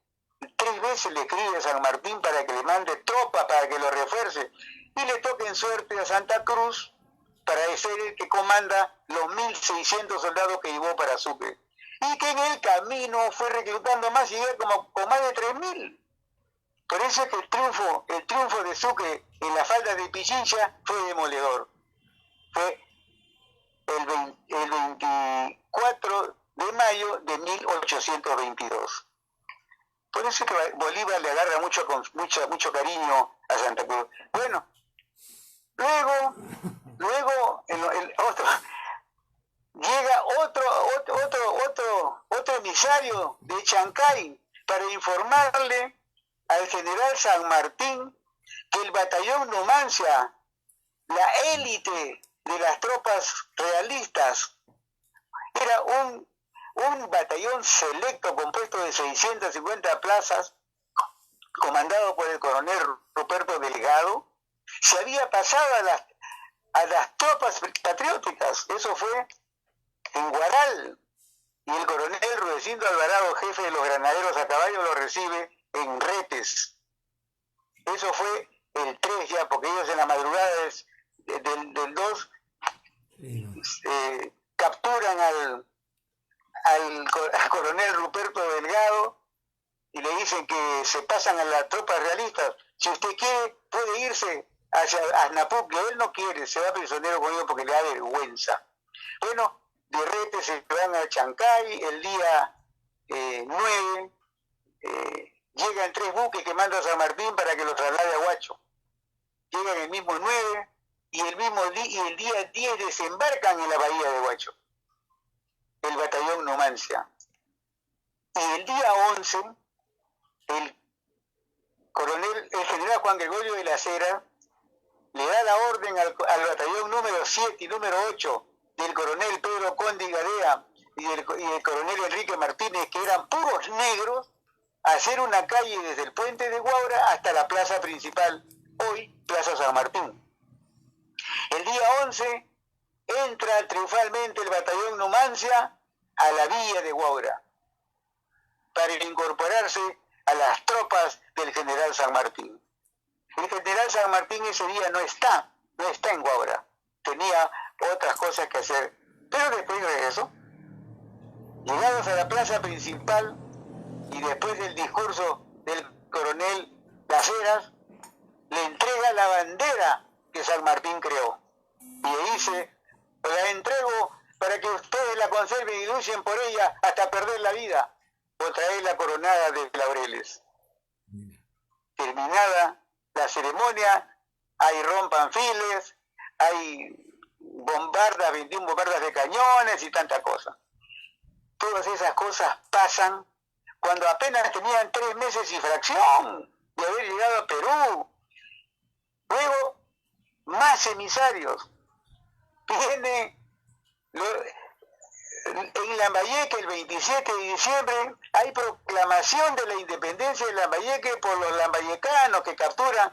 3 veces le escribe a San Martín para que le mande tropa, para que lo refuerce, y le toca en suerte a Santa Cruz para ser el que comanda los 1.600 soldados que llevó para Sucre, y que en el camino fue reclutando más y llegó como con más de 3.000. Por eso es que el triunfo de Sucre en la falda de Pichincha fue demoledor. Fue el 24 de mayo de 1822. Por eso es que Bolívar le agarra mucho cariño a Santa Cruz. Bueno, luego llega otro emisario de Chancay para informarle al general San Martín que el batallón Numancia, la élite de las tropas realistas, era un batallón selecto compuesto de 650 plazas, comandado por el coronel Ruperto Delgado, se había pasado a las tropas patrióticas. Eso fue en Huaral, y el coronel Rudecindo Alvarado, jefe de los granaderos a caballo, lo recibe en Retes. Eso fue el 3 ya, porque ellos en la madrugada del 2 capturan al coronel Ruperto Delgado y le dicen que se pasan a las tropas realistas. Si usted quiere, puede irse hacia Asnapuc, que él no quiere, se va prisionero conmigo porque le da vergüenza. Bueno, de Rete se van a Chancay el día 9, llegan 3 buques que manda San Martín para que los traslade a Huacho. Llegan el mismo 9 y el día 10 desembarcan en la bahía de Huacho, el batallón Numancia. Y el día 11, el general Juan Gregorio de la Cera le da la orden al batallón número 7 y número 8 del coronel Pedro Conde Gadea y del coronel Enrique Martínez, que eran puros negros, a hacer una calle desde el puente de Guaura hasta la plaza principal, hoy Plaza San Martín. El día 11 entra triunfalmente el batallón Numancia a la villa de Guaura para incorporarse a las tropas del general San Martín. El general San Martín ese día no está en Guaura, tenía otras cosas que hacer, pero después regresó. Llegados a la plaza principal y después del discurso del coronel Las Heras, le entrega la bandera que San Martín creó y le dice: la entrego para que ustedes la conserven y lucien por ella hasta perder la vida o traer la coronada de laureles. Terminada la ceremonia, hay rompanfiles, hay 21 bombardas de cañones y tanta cosa. Todas esas cosas pasan cuando apenas tenían 3 meses y fracción de haber llegado a Perú. Luego, más emisarios. Viene en Lambayeque el 27 de diciembre, hay proclamación de la independencia de Lambayeque por los lambayecanos que capturan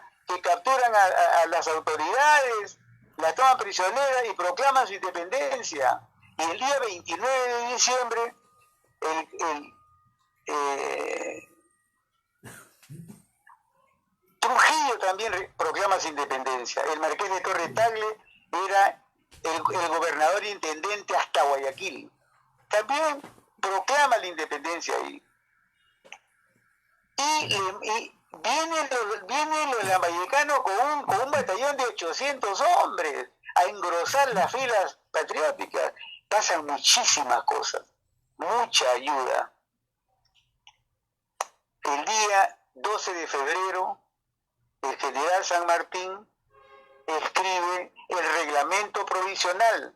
a las autoridades, las toman prisioneras y proclaman su independencia. Y el día 29 de diciembre, Trujillo también proclama su independencia. El marqués de Torre Tagle era el gobernador intendente hasta Guayaquil. También proclama la independencia ahí. Y vienen los lambayecanos con un batallón de 800 hombres a engrosar las filas patrióticas. Pasan muchísimas cosas, mucha ayuda. El día 12 de febrero, el general San Martín escribe el reglamento provisional,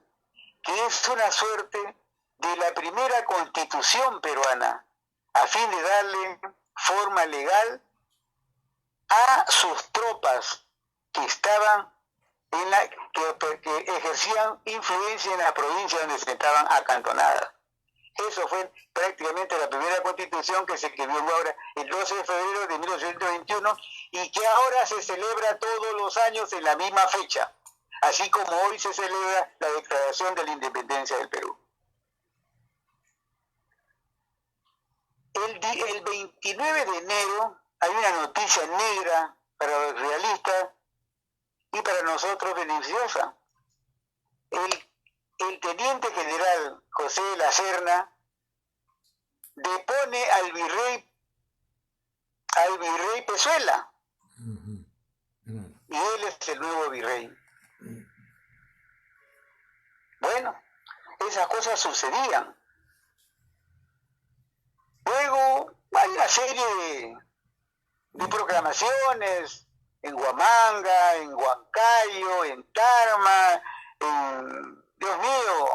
que es una suerte de la primera constitución peruana, a fin de darle forma legal a sus tropas que estaban que ejercían influencia en la provincia donde se estaban acantonadas. Eso fue prácticamente la primera constitución que se escribió ahora el 12 de febrero de 1821 y que ahora se celebra todos los años en la misma fecha, así como hoy se celebra la declaración de la independencia del Perú. El 29 de enero hay una noticia negra para los realistas y para nosotros beneficiosa. El teniente general José de la Serna depone al virrey Pezuela, y él es el nuevo virrey. Bueno, esas cosas sucedían. Luego hay una serie de proclamaciones en Huamanga, en Huancayo, en Tarma, Dios mío,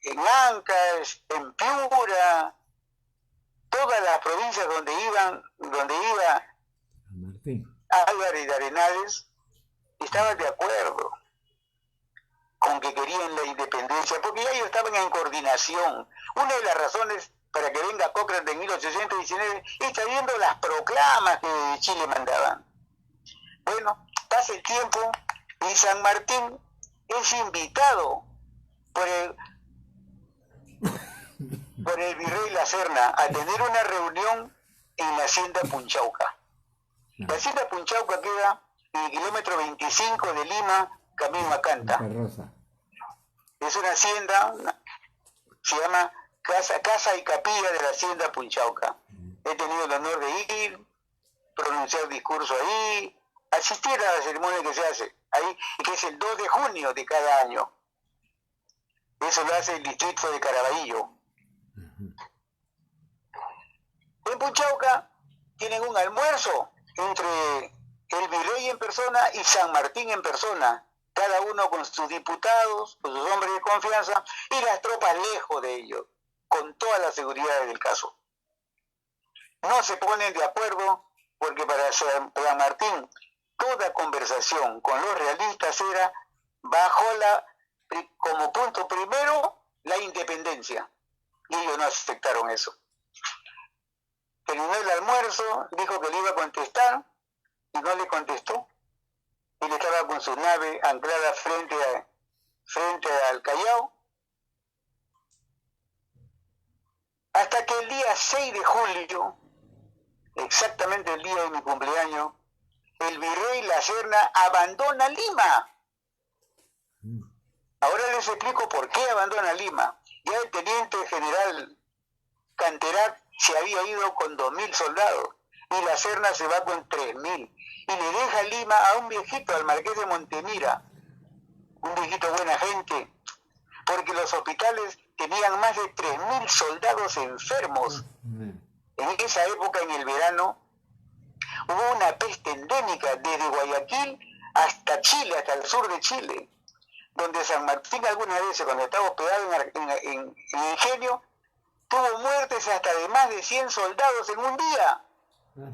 en Ancash, en Piura, todas las provincias donde iba Álvarez de Arenales, estaban de acuerdo con que querían la independencia, porque ellos estaban en coordinación. Una de las razones para que venga Cochrane en 1819 está viendo las proclamas que de Chile mandaban. Bueno, pasa el tiempo y San Martín es invitado por por el virrey La Serna a tener una reunión en la hacienda Punchauca. La hacienda Punchauca queda en el kilómetro 25 de Lima, camino a Canta. Es una hacienda, se llama Casa y Capilla de la hacienda Punchauca. He tenido el honor de ir, pronunciar discurso ahí, asistir a la ceremonia que se hace ahí, que es el 2 de junio de cada año. Eso lo hace el distrito de Caraballo. En Punchauca tienen un almuerzo entre el virrey en persona y San Martín en persona, cada uno con sus diputados, con sus hombres de confianza, y las tropas lejos de ellos, con toda la seguridad del caso. No se ponen de acuerdo porque para San Martín toda conversación con los realistas era como punto primero la independencia, y ellos no aceptaron eso. Terminó el almuerzo, dijo que le iba a contestar y no le contestó. Él estaba con su nave anclada frente al Callao, hasta que el día 6 de julio, exactamente el día de mi cumpleaños, el virrey La Serna abandona Lima. Ahora les explico por qué abandona Lima. Ya el teniente general Canterac se había ido con 2.000 soldados y La Serna se va con 3.000 y le deja Lima a un viejito, al marqués de Montemira, un viejito buena gente, porque los hospitales tenían más de 3.000 soldados enfermos. En esa época, en el verano, hubo una peste endémica desde Guayaquil hasta Chile, hasta el sur de Chile, donde San Martín algunas veces, cuando estaba hospedado en Ingenio, tuvo muertes hasta de más de 100 soldados en un día.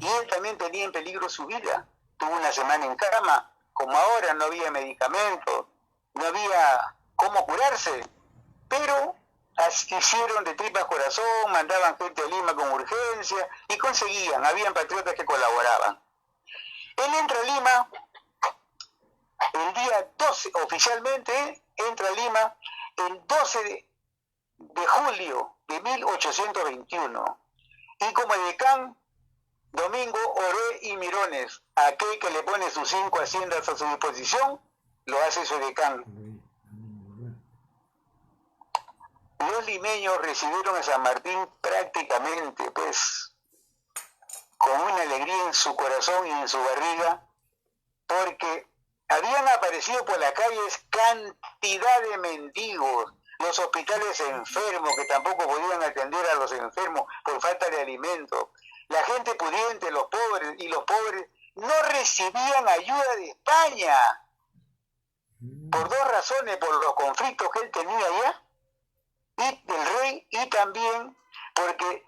Y él también tenía en peligro su vida. Tuvo una semana en cama. Como ahora no había medicamentos, no había cómo curarse. Pero hicieron de tripas corazón, mandaban gente a Lima con urgencia y conseguían. Habían patriotas que colaboraban. Él entra a Lima el día 12, oficialmente entra a Lima el 12 de julio de 1821, y como edecán, Domingo Oré y Mirones, aquel que le pone sus 5 haciendas a su disposición, lo hace su edecán. Los limeños recibieron a San Martín prácticamente, pues, con una alegría en su corazón y en su barriga, porque habían aparecido por las calles cantidad de mendigos, los hospitales enfermos que tampoco podían atender a los enfermos por falta de alimentos, la gente pudiente, los pobres, y los pobres no recibían ayuda de España, por dos razones: por los conflictos que él tenía allá, y del rey, y también porque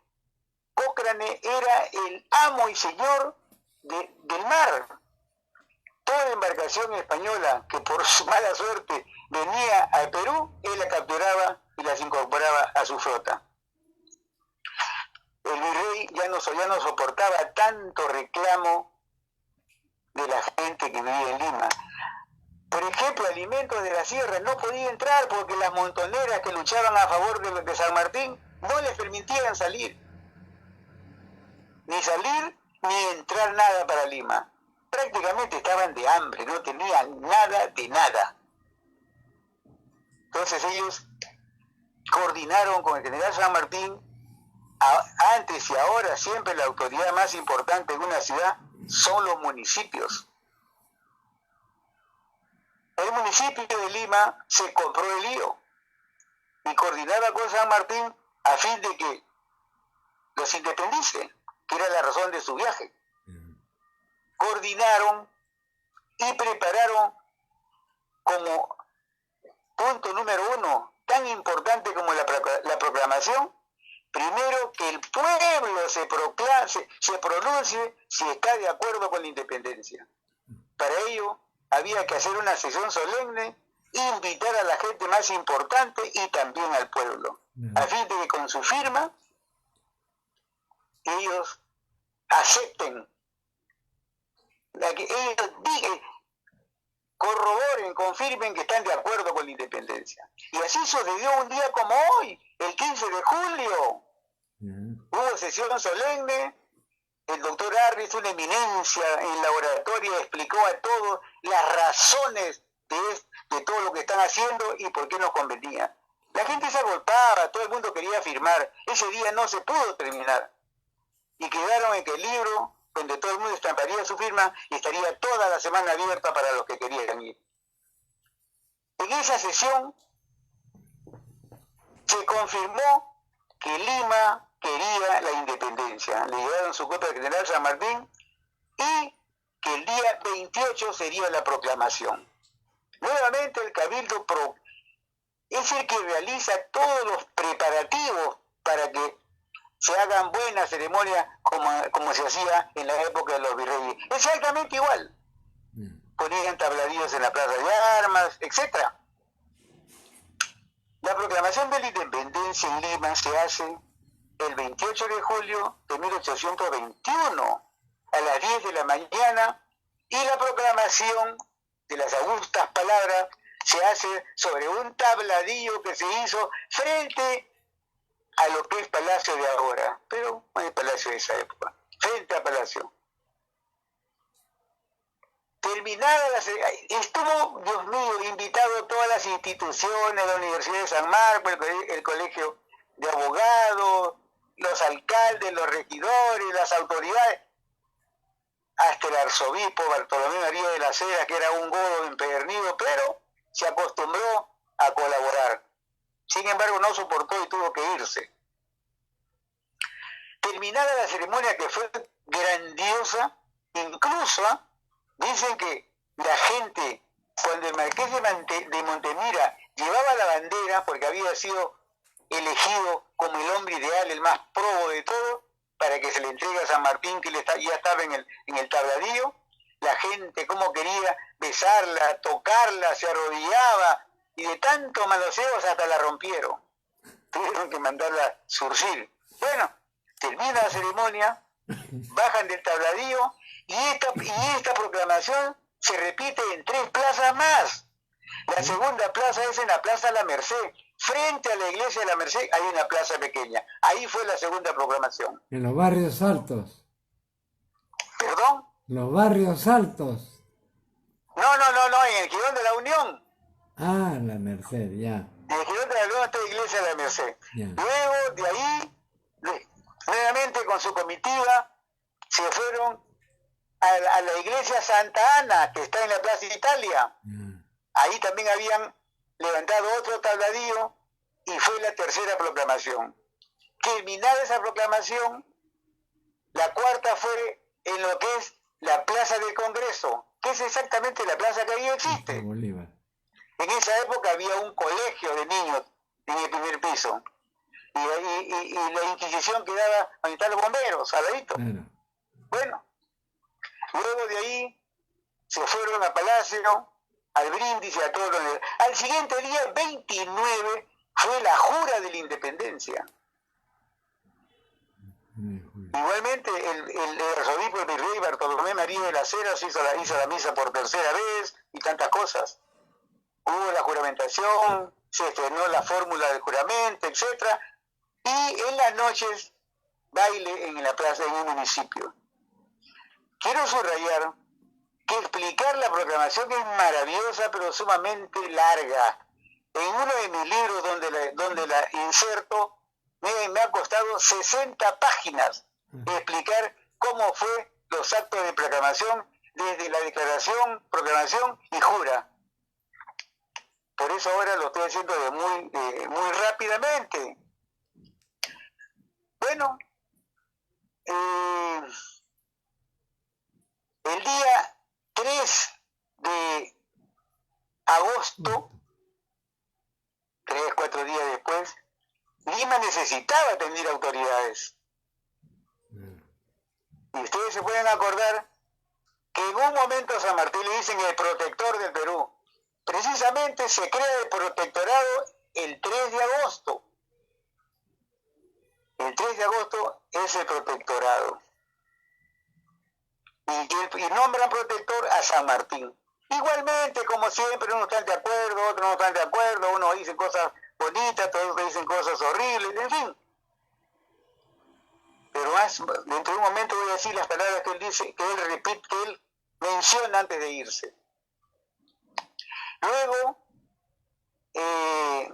Cochrane era el amo y señor del mar. Toda embarcación española que por su mala suerte venía al Perú, él la capturaba y las incorporaba a su flota. El virrey ya no soportaba tanto reclamo de la gente que vivía en Lima. Por ejemplo, alimentos de la sierra no podía entrar porque las montoneras que luchaban a favor de San Martín no les permitían salir. Ni salir, ni entrar nada para Lima. Prácticamente estaban de hambre, no tenían nada de nada. Entonces ellos coordinaron con el general San Martín. Antes y ahora siempre la autoridad más importante en una ciudad son los municipios. El municipio de Lima se compró el lío y coordinaba con San Martín a fin de que los independice, que era la razón de su viaje. Coordinaron y prepararon como punto número 1, tan importante como la proclamación, primero que el pueblo se pronuncie si está de acuerdo con la independencia. Para ello había que hacer una sesión solemne, invitar a la gente más importante y también al pueblo, a fin de que con su firma ellos acepten, que ellos corroboren, confirmen que están de acuerdo con la independencia. Y así sucedió un día como hoy, El 15 de julio hubo sesión solemne. El doctor Arris, una eminencia en la oratoria, explicó a todos las razones de todo lo que están haciendo y por qué nos convenía. La gente se agolpaba, todo el mundo quería firmar. Ese día no se pudo terminar. Y quedaron en que el libro, donde todo el mundo estamparía su firma, y estaría toda la semana abierta para los que querían ir. En esa sesión se confirmó que Lima quería la independencia. Le llevaron su copia al general San Martín y que el día 28 sería la proclamación. Nuevamente el Cabildo es el que realiza todos los preparativos para que se hagan buenas ceremonias como se hacía en la época de los virreyes. Exactamente igual. Ponían tabladillos en la plaza de armas, etc. La proclamación de la independencia en Lima se hace el 28 de julio de 1821 a las 10 de la mañana y la proclamación de las augustas palabras se hace sobre un tabladillo que se hizo frente a lo que es Palacio de ahora, pero no es Palacio de esa época, frente a Palacio. Terminada estuvo, Dios mío, invitado todas las instituciones, la Universidad de San Marcos, el Colegio de Abogados, los alcaldes, los regidores, las autoridades, hasta el arzobispo Bartolomé María de la Seda, que era un godo empedernido, pero se acostumbró a colaborar. Sin embargo, no soportó y tuvo que irse. Terminada la ceremonia, que fue grandiosa, incluso dicen que la gente, cuando el marqués de Montemira llevaba la bandera, porque había sido elegido como el hombre ideal, el más probo de todo, para que se le entregue a San Martín, que ya estaba en el tabladillo, la gente como quería besarla, tocarla, se arrodillaba, y de tanto manoseos hasta la rompieron. Tuvieron que mandarla surcir. Bueno, termina la ceremonia, bajan del tabladillo, y esta proclamación se repite en 3 plazas más. La segunda plaza es en la Plaza La Merced. Frente a la iglesia de La Merced hay una plaza pequeña. Ahí fue la segunda proclamación. En los barrios altos. ¿Perdón? Los barrios altos. No, en el Girón de la Unión. Ah, La Merced, ya. En el Girón de la Unión está la iglesia de La Merced. Ya. Luego, de ahí, nuevamente con su comitiva, se fueron a la iglesia Santa Ana, que está en la Plaza Italia. Ahí también habían levantado otro tabladillo y fue la tercera proclamación. Terminada esa proclamación, la cuarta fue en lo que es la Plaza del Congreso, que es exactamente la plaza que ahí existe. Bolívar. En esa época había un colegio de niños en el primer piso. Y la Inquisición quedaba donde están los bomberos, al ladito. Bueno, luego de ahí se fueron a Palacio, al brindis y a todos los... Al siguiente día, 29, fue la jura de la independencia. Igualmente, el arzobispo, el virrey Bartolomé María de las Heras hizo la misa por tercera vez y tantas cosas. Hubo la juramentación, se estrenó la fórmula del juramento, etc. Y en las noches, baile en la plaza de un municipio. Quiero subrayar que explicar la proclamación es maravillosa, pero sumamente larga. En uno de mis libros donde la inserto, me ha costado 60 páginas explicar cómo fue los actos de proclamación desde la declaración, proclamación y jura. Por eso ahora lo estoy haciendo muy rápidamente. Bueno, el día 3 de agosto, 3-4 días después, Lima necesitaba tener autoridades. Y ustedes se pueden acordar que en un momento a San Martín le dicen el protector del Perú. Precisamente se crea el protectorado el 3 de agosto. El 3 de agosto es el protectorado. Y nombran protector a San Martín. Igualmente, como siempre, unos están de acuerdo, otros no están de acuerdo, unos dicen cosas bonitas, todos dicen cosas horribles, en fin. Pero más, dentro de un momento voy a decir las palabras que él dice, que él repite, que él menciona antes de irse. Luego, el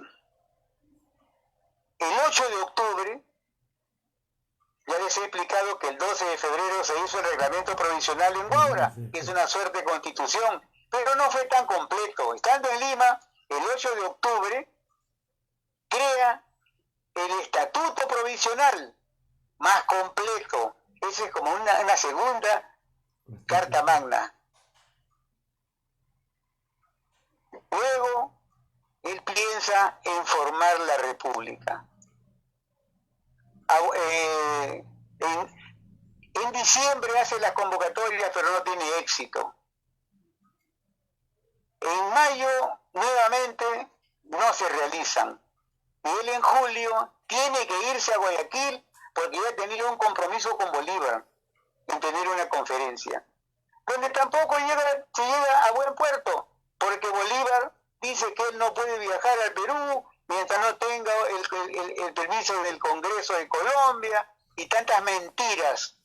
8 de octubre, ya les he explicado que el 12 de febrero se hizo el reglamento provisional en Huaura, que es una suerte de constitución, pero no fue tan completo. Estando en Lima, el 8 de octubre, crea el estatuto provisional más completo. Esa es como una segunda carta magna. Luego, él piensa en formar la república. En diciembre hace las convocatorias, pero no tiene éxito. En mayo, nuevamente, no se realizan. Y él en julio tiene que irse a Guayaquil porque ya tenía un compromiso con Bolívar en tener una conferencia, donde tampoco se llega a buen puerto, porque Bolívar dice que él no puede viajar al Perú mientras no tenga el permiso del Congreso de Colombia y tantas mentiras.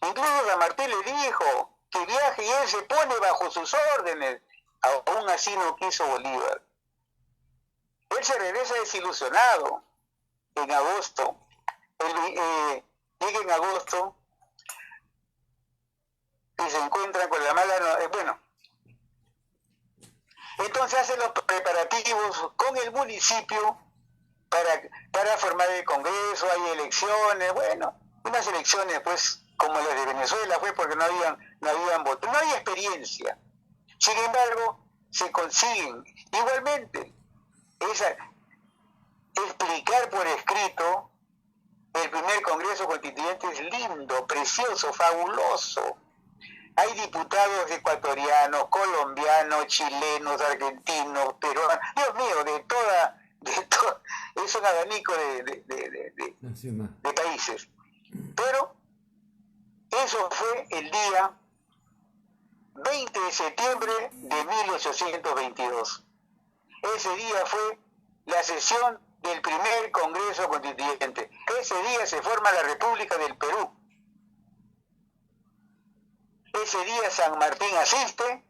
Incluso San Martín le dijo que viaje y él se pone bajo sus órdenes. Aún así no quiso Bolívar. Él se regresa desilusionado en agosto. Llega en agosto y se encuentra con la mala... entonces hace los preparativos con el municipio para formar el Congreso, hay elecciones, unas elecciones pues como las de Venezuela fue porque no habían votos, no había experiencia. Sin embargo, se consiguen. Igualmente, explicar por escrito el primer Congreso Constituyente es lindo, precioso, fabuloso. Hay diputados ecuatorianos, colombianos, chilenos, argentinos, peruanos, Dios mío, de toda es un abanico de países. Pero eso fue el día 20 de septiembre de 1822. Ese día fue la sesión del primer Congreso Constituyente. Ese día se forma la República del Perú. Ese día San Martín asiste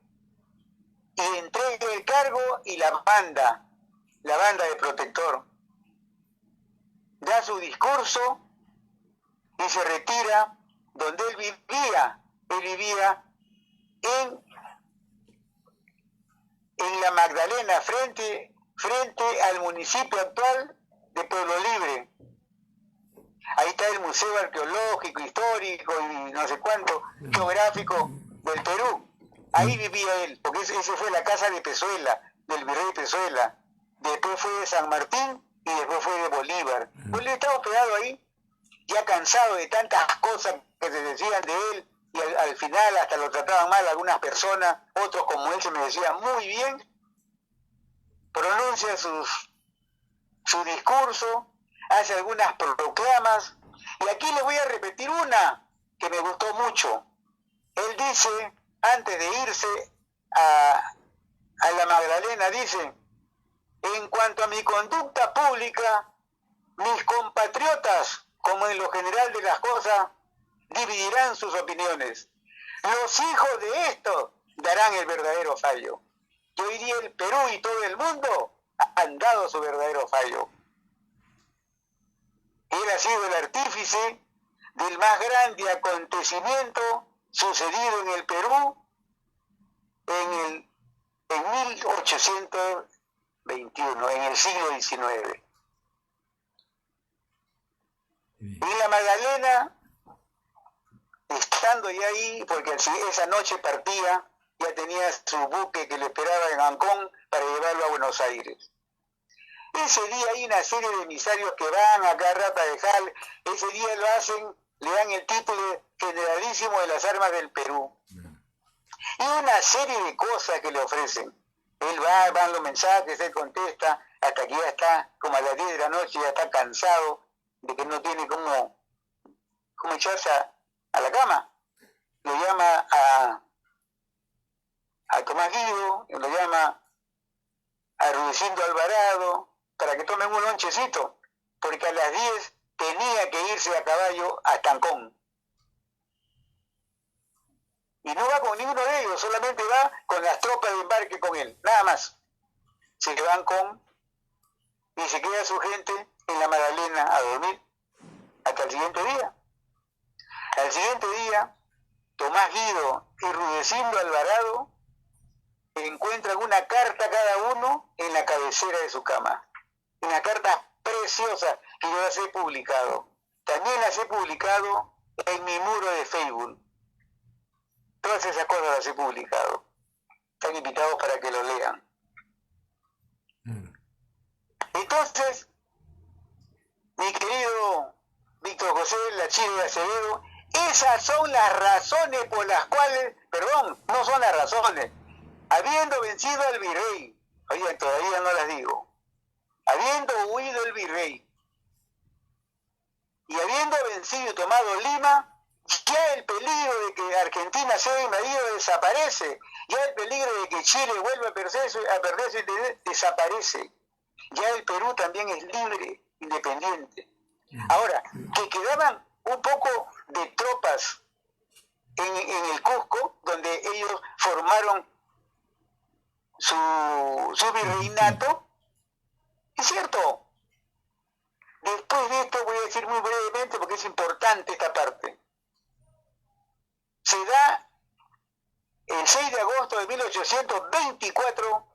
y entrega el cargo y la banda de protector. Da su discurso y se retira donde él vivía. Él vivía en la Magdalena, frente al municipio actual de Pueblo Libre. Ahí está el Museo Arqueológico, Histórico y no sé cuánto, geográfico del Perú. Ahí vivía él, porque esa fue la casa de Pezuela, del virrey Pezuela. Después fue de San Martín y después fue de Bolívar. Bolívar estaba hospedado ahí, ya cansado de tantas cosas que se decían de él, y al final hasta lo trataban mal algunas personas, otros como él se me decían muy bien. Pronuncia su discurso, hace algunas proclamas, y aquí le voy a repetir una que me gustó mucho. Él dice, antes de irse a la Magdalena, dice: en cuanto a mi conducta pública, mis compatriotas, como en lo general de las cosas, dividirán sus opiniones. Los hijos de esto darán el verdadero fallo. Y hoy día el Perú y todo el mundo han dado su verdadero fallo. Él ha sido el artífice del más grande acontecimiento sucedido en el Perú en 1821, en el siglo XIX. Y la Magdalena, estando ya ahí, porque esa noche partía, ya tenía su buque que le esperaba en Ancón para llevarlo a Buenos Aires. Ese día hay una serie de emisarios que van a cada rato a dejar, ese día lo hacen, le dan el título de generalísimo de las armas del Perú. Y una serie de cosas que le ofrecen. Él van los mensajes, él contesta, hasta que ya está, como a las 10 de la noche, ya está cansado de que no tiene cómo echarse a la cama. Lo llama a Tomás Guido, lo llama a Rudecindo Alvarado, para que tomen un lonchecito, porque a las 10 tenía que irse a caballo a Tancón. Y no va con ninguno de ellos, solamente va con las tropas de embarque con él, nada más. Se van y se queda su gente en la Magdalena a dormir hasta el siguiente día. Al siguiente día, Tomás Guido y Rudecindo Alvarado encuentran una carta cada uno en la cabecera de su cama. Una carta preciosa que yo las he publicado. También las he publicado en mi muro de Facebook. Todas esas cosas las he publicado. Están invitados para que lo lean. Entonces, mi querido Víctor José Lachide Acevedo, esas son las razones por las cuales, perdón, no son las razones, habiendo vencido al virrey, oigan, todavía no las digo, habiendo huido el virrey y habiendo vencido y tomado Lima, ya el peligro de que Argentina sea invadido desaparece, ya el peligro de que Chile vuelva a perder su identidad desaparece, ya el Perú también es libre, independiente. Ahora, que quedaban un poco de tropas en el Cusco, donde ellos formaron su virreinato, es cierto. Después de esto voy a decir muy brevemente porque es importante esta parte. Se da el 6 de agosto de 1824,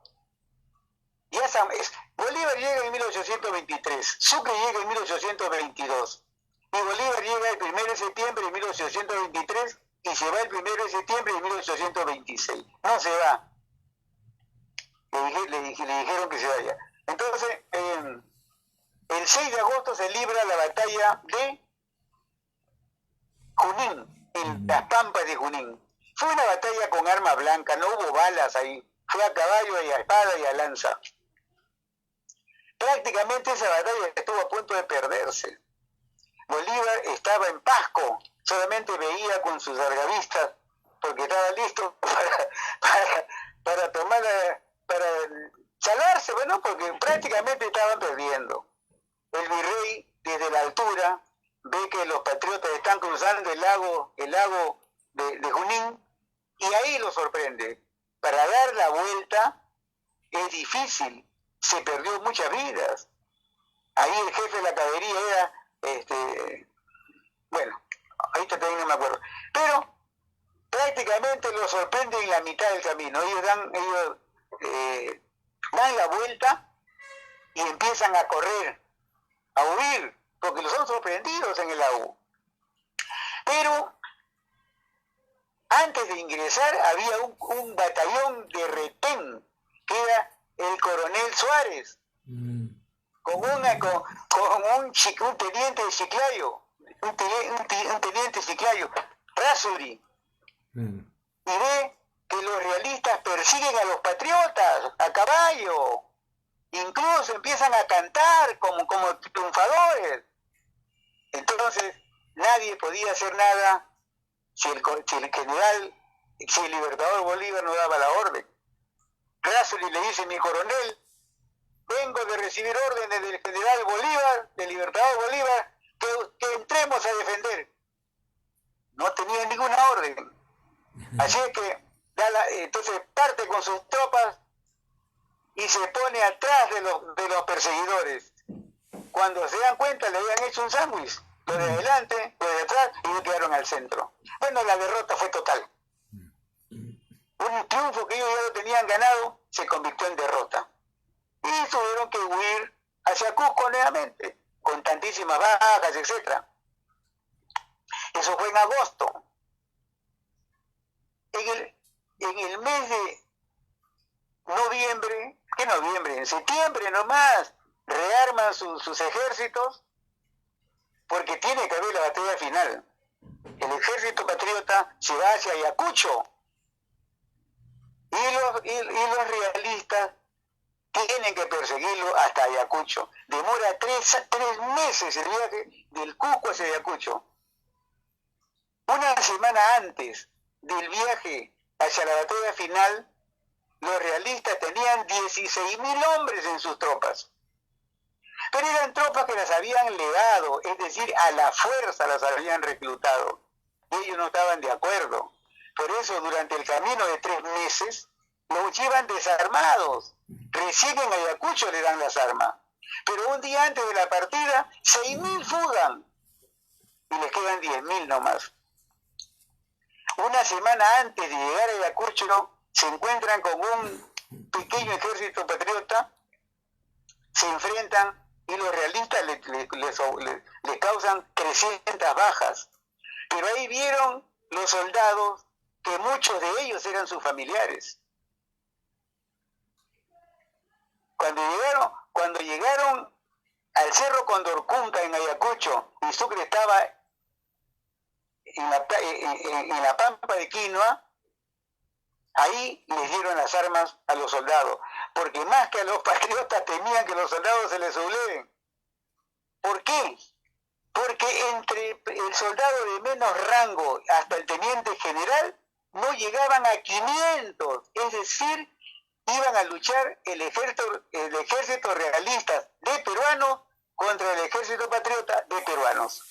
Bolívar llega en 1823, Sucre llega en 1822, y Bolívar llega el 1 de septiembre de 1823 y se va el 1 de septiembre de 1826. No se va. Le dijeron que se vaya. Entonces, el 6 de agosto se libra la batalla de Junín, en las pampas de Junín. Fue una batalla con arma blanca, no hubo balas ahí, fue a caballo y a espada y a lanza. Prácticamente esa batalla estuvo a punto de perderse. Bolívar estaba en Pasco, solamente veía con sus argavistas, porque estaba listo para tomar, para salvarse, bueno, porque prácticamente estaban perdiendo. El virrey, desde la altura, ve que los patriotas están cruzando el lago de Junín, y ahí lo sorprende. Para dar la vuelta es difícil, se perdió muchas vidas. Ahí el jefe de la caballería era, bueno, ahorita también no me acuerdo, pero prácticamente lo sorprende en la mitad del camino. Ellos dan la vuelta y empiezan a correr, a huir, porque los son sorprendidos en el lago. Pero antes de ingresar había un batallón de retén, que era el coronel Suárez, con un teniente de Chiclayo, un teniente Chiclayo, Rasuri, y ve que los realistas persiguen a los patriotas a caballo, incluso empiezan a cantar como triunfadores. Entonces nadie podía hacer nada si el libertador Bolívar no daba la orden. Rasuri le dice: mi coronel, vengo de recibir órdenes del general Bolívar, del libertador Bolívar, que entremos a defender. No tenía ninguna orden. Así es que entonces parte con sus tropas y se pone atrás de los perseguidores. Cuando se dan cuenta, le habían hecho un sándwich. Los de adelante, los de atrás, y ellos quedaron al centro. Bueno, la derrota fue total. Un triunfo que ellos ya lo tenían ganado se convirtió en derrota. Y tuvieron que huir hacia Cusco nuevamente, con tantísimas bajas, etc. Eso fue en agosto. En el mes de noviembre, en septiembre nomás, rearman sus ejércitos, porque tiene que haber la batalla final. El ejército patriota se va hacia Ayacucho, y los realistas tienen que perseguirlo hasta Ayacucho. Demora 3 meses el viaje del Cusco hacia Ayacucho. Una semana antes del viaje hacia la batalla final, los realistas tenían 16.000 hombres en sus tropas. Pero eran tropas que las habían legado, es decir, a la fuerza las habían reclutado. Y ellos no estaban de acuerdo. Por eso, durante el camino de 3 meses, los llevan desarmados. Recién en Ayacucho le dan las armas. Pero un día antes de la partida, 6.000 fugan. Y les quedan 10.000 nomás. Una semana antes de llegar a Ayacucho, se encuentran con un pequeño ejército patriota, se enfrentan y los realistas les causan 300 bajas. Pero ahí vieron los soldados que muchos de ellos eran sus familiares. Cuando llegaron al Cerro Condorcunta en Ayacucho, y Sucre estaba en la pampa de Quinoa, ahí les dieron las armas a los soldados, porque más que a los patriotas temían que los soldados se les subleven. ¿Por qué? Porque entre el soldado de menos rango hasta el teniente general no llegaban a 500, es decir, iban a luchar el ejército realista de peruanos contra el ejército patriota de peruanos.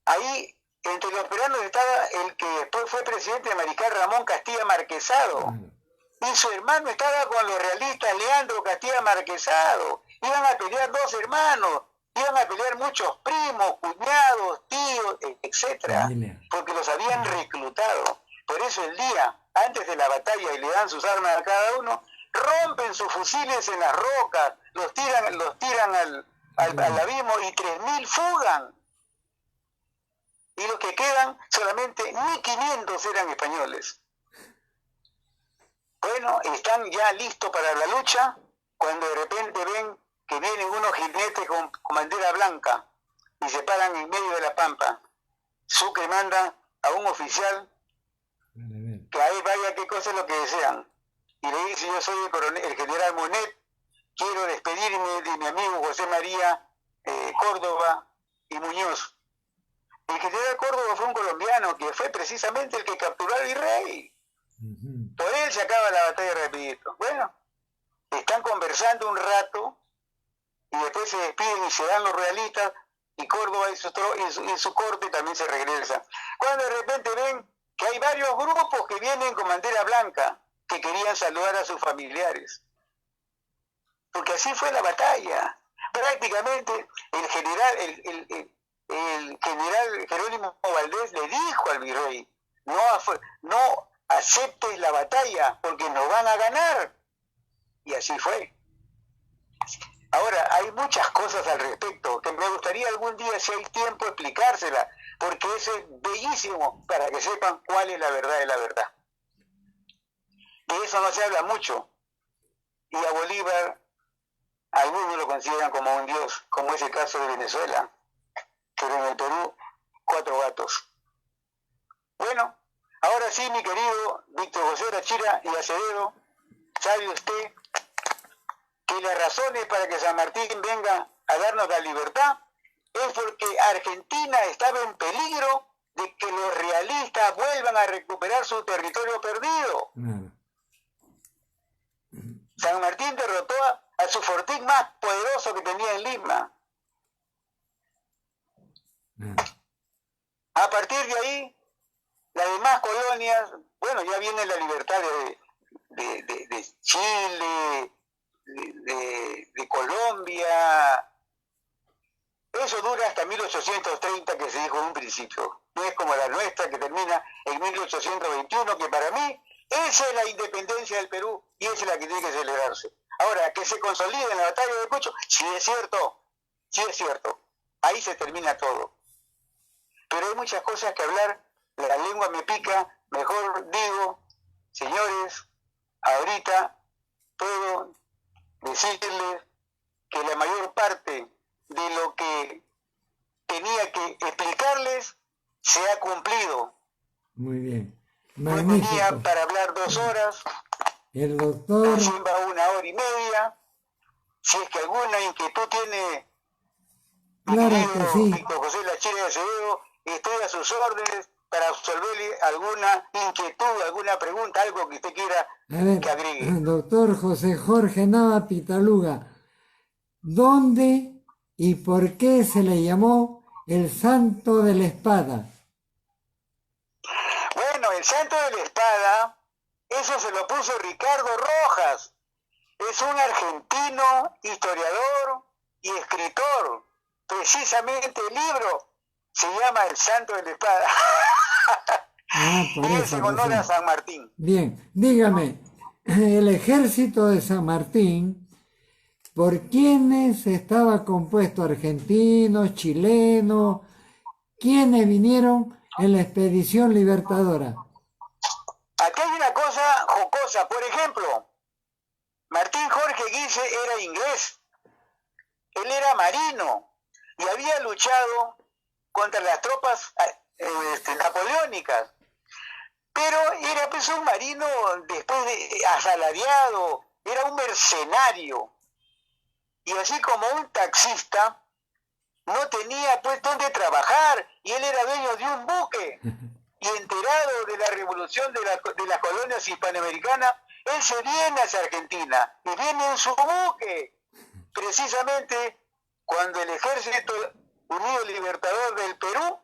Ahí, entre los peruanos estaba el que después fue presidente de Mariscal Ramón Castilla Marquesado. Y su hermano estaba con los realistas, Leandro Castilla Marquesado. Iban a pelear 2 hermanos, iban a pelear muchos primos, cuñados, tíos, etcétera, porque los habían reclutado. Por eso el día antes de la batalla y le dan sus armas a cada uno, rompen sus fusiles en las rocas, los tiran al abismo y 3.000 fugan. Y los que quedan, solamente 1.500 eran españoles. Bueno, están ya listos para la lucha, cuando de repente ven que vienen unos jinetes con bandera blanca y se paran en medio de la pampa. Sucre manda a un oficial que ahí vaya qué cosa es lo que desean. Y le dice: yo soy el general Monet, quiero despedirme de mi amigo José María Córdoba y Muñoz. El general Córdoba fue un colombiano que fue precisamente el que capturó al virrey. Por él se acaba la batalla rapidito. Bueno, están conversando un rato y después se despiden y se dan los realistas, y Córdoba y su corte también se regresan. Cuando de repente ven que hay varios grupos que vienen con bandera blanca, que querían saludar a sus familiares. Porque así fue la batalla. Prácticamente el general Jerónimo Valdés le dijo al virrey: no aceptes la batalla porque nos van a ganar. Y así fue. Ahora, hay muchas cosas al respecto que me gustaría algún día, si hay tiempo, explicárselas, porque eso es bellísimo para que sepan cuál es la verdad de la verdad. De eso no se habla mucho. Y a Bolívar, algunos lo consideran como un dios, como es el caso de Venezuela, pero en el Perú, 4 gatos. Bueno, ahora sí, mi querido Víctor José Táchira y Acevedo, ¿sabe usted que las razones para que San Martín venga a darnos la libertad es porque Argentina estaba en peligro de que los realistas vuelvan a recuperar su territorio perdido? San Martín derrotó a su fortín más poderoso que tenía en Lima. A partir de ahí, las demás colonias, bueno, ya viene la libertad de Chile, de Colombia. Eso dura hasta 1830, que se dijo en un principio. No es como la nuestra, que termina en 1821, que para mí esa es la independencia del Perú y esa es la que tiene que celebrarse. Ahora, que se consolide en la batalla de Ayacucho, sí es cierto, ahí se termina todo. Pero hay muchas cosas que hablar, la lengua me pica, mejor digo, señores, ahorita puedo decirles que la mayor parte de lo que tenía que explicarles se ha cumplido. Muy bien. Yo tenía para hablar 2 horas, el doctor recién va 1 hora y media. Si es que alguna inquietud tiene, claro que sí, Víctor José Táchira y Acevedo, estoy a sus órdenes para resolverle alguna inquietud, alguna pregunta, algo que usted quiera que agregue. Doctor José Jorge Nava Pitaluga, ¿dónde y por qué se le llamó el Santo de la Espada? Bueno, el Santo de la Espada, eso se lo puso Ricardo Rojas. Es un argentino, historiador y escritor. Precisamente el libro se llama El Santo de la Espada. Por Y es esa en honor a razón. San Martín. Bien, dígame, el ejército de San Martín, ¿por quiénes estaba compuesto? ¿Argentinos, chilenos? ¿Quiénes vinieron en la expedición libertadora? Aquí hay una cosa jocosa. Por ejemplo, Martín Jorge Guise era inglés. Él era marino y había luchado contra las tropas napoleónicas. Pero era pues un marino después de asalariado, era un mercenario. Y así como un taxista, no tenía pues dónde trabajar y él era dueño de un buque. Y enterado de la revolución de las colonias hispanoamericanas, él se viene hacia Argentina y viene en su buque. Precisamente cuando el Ejército Unido Libertador del Perú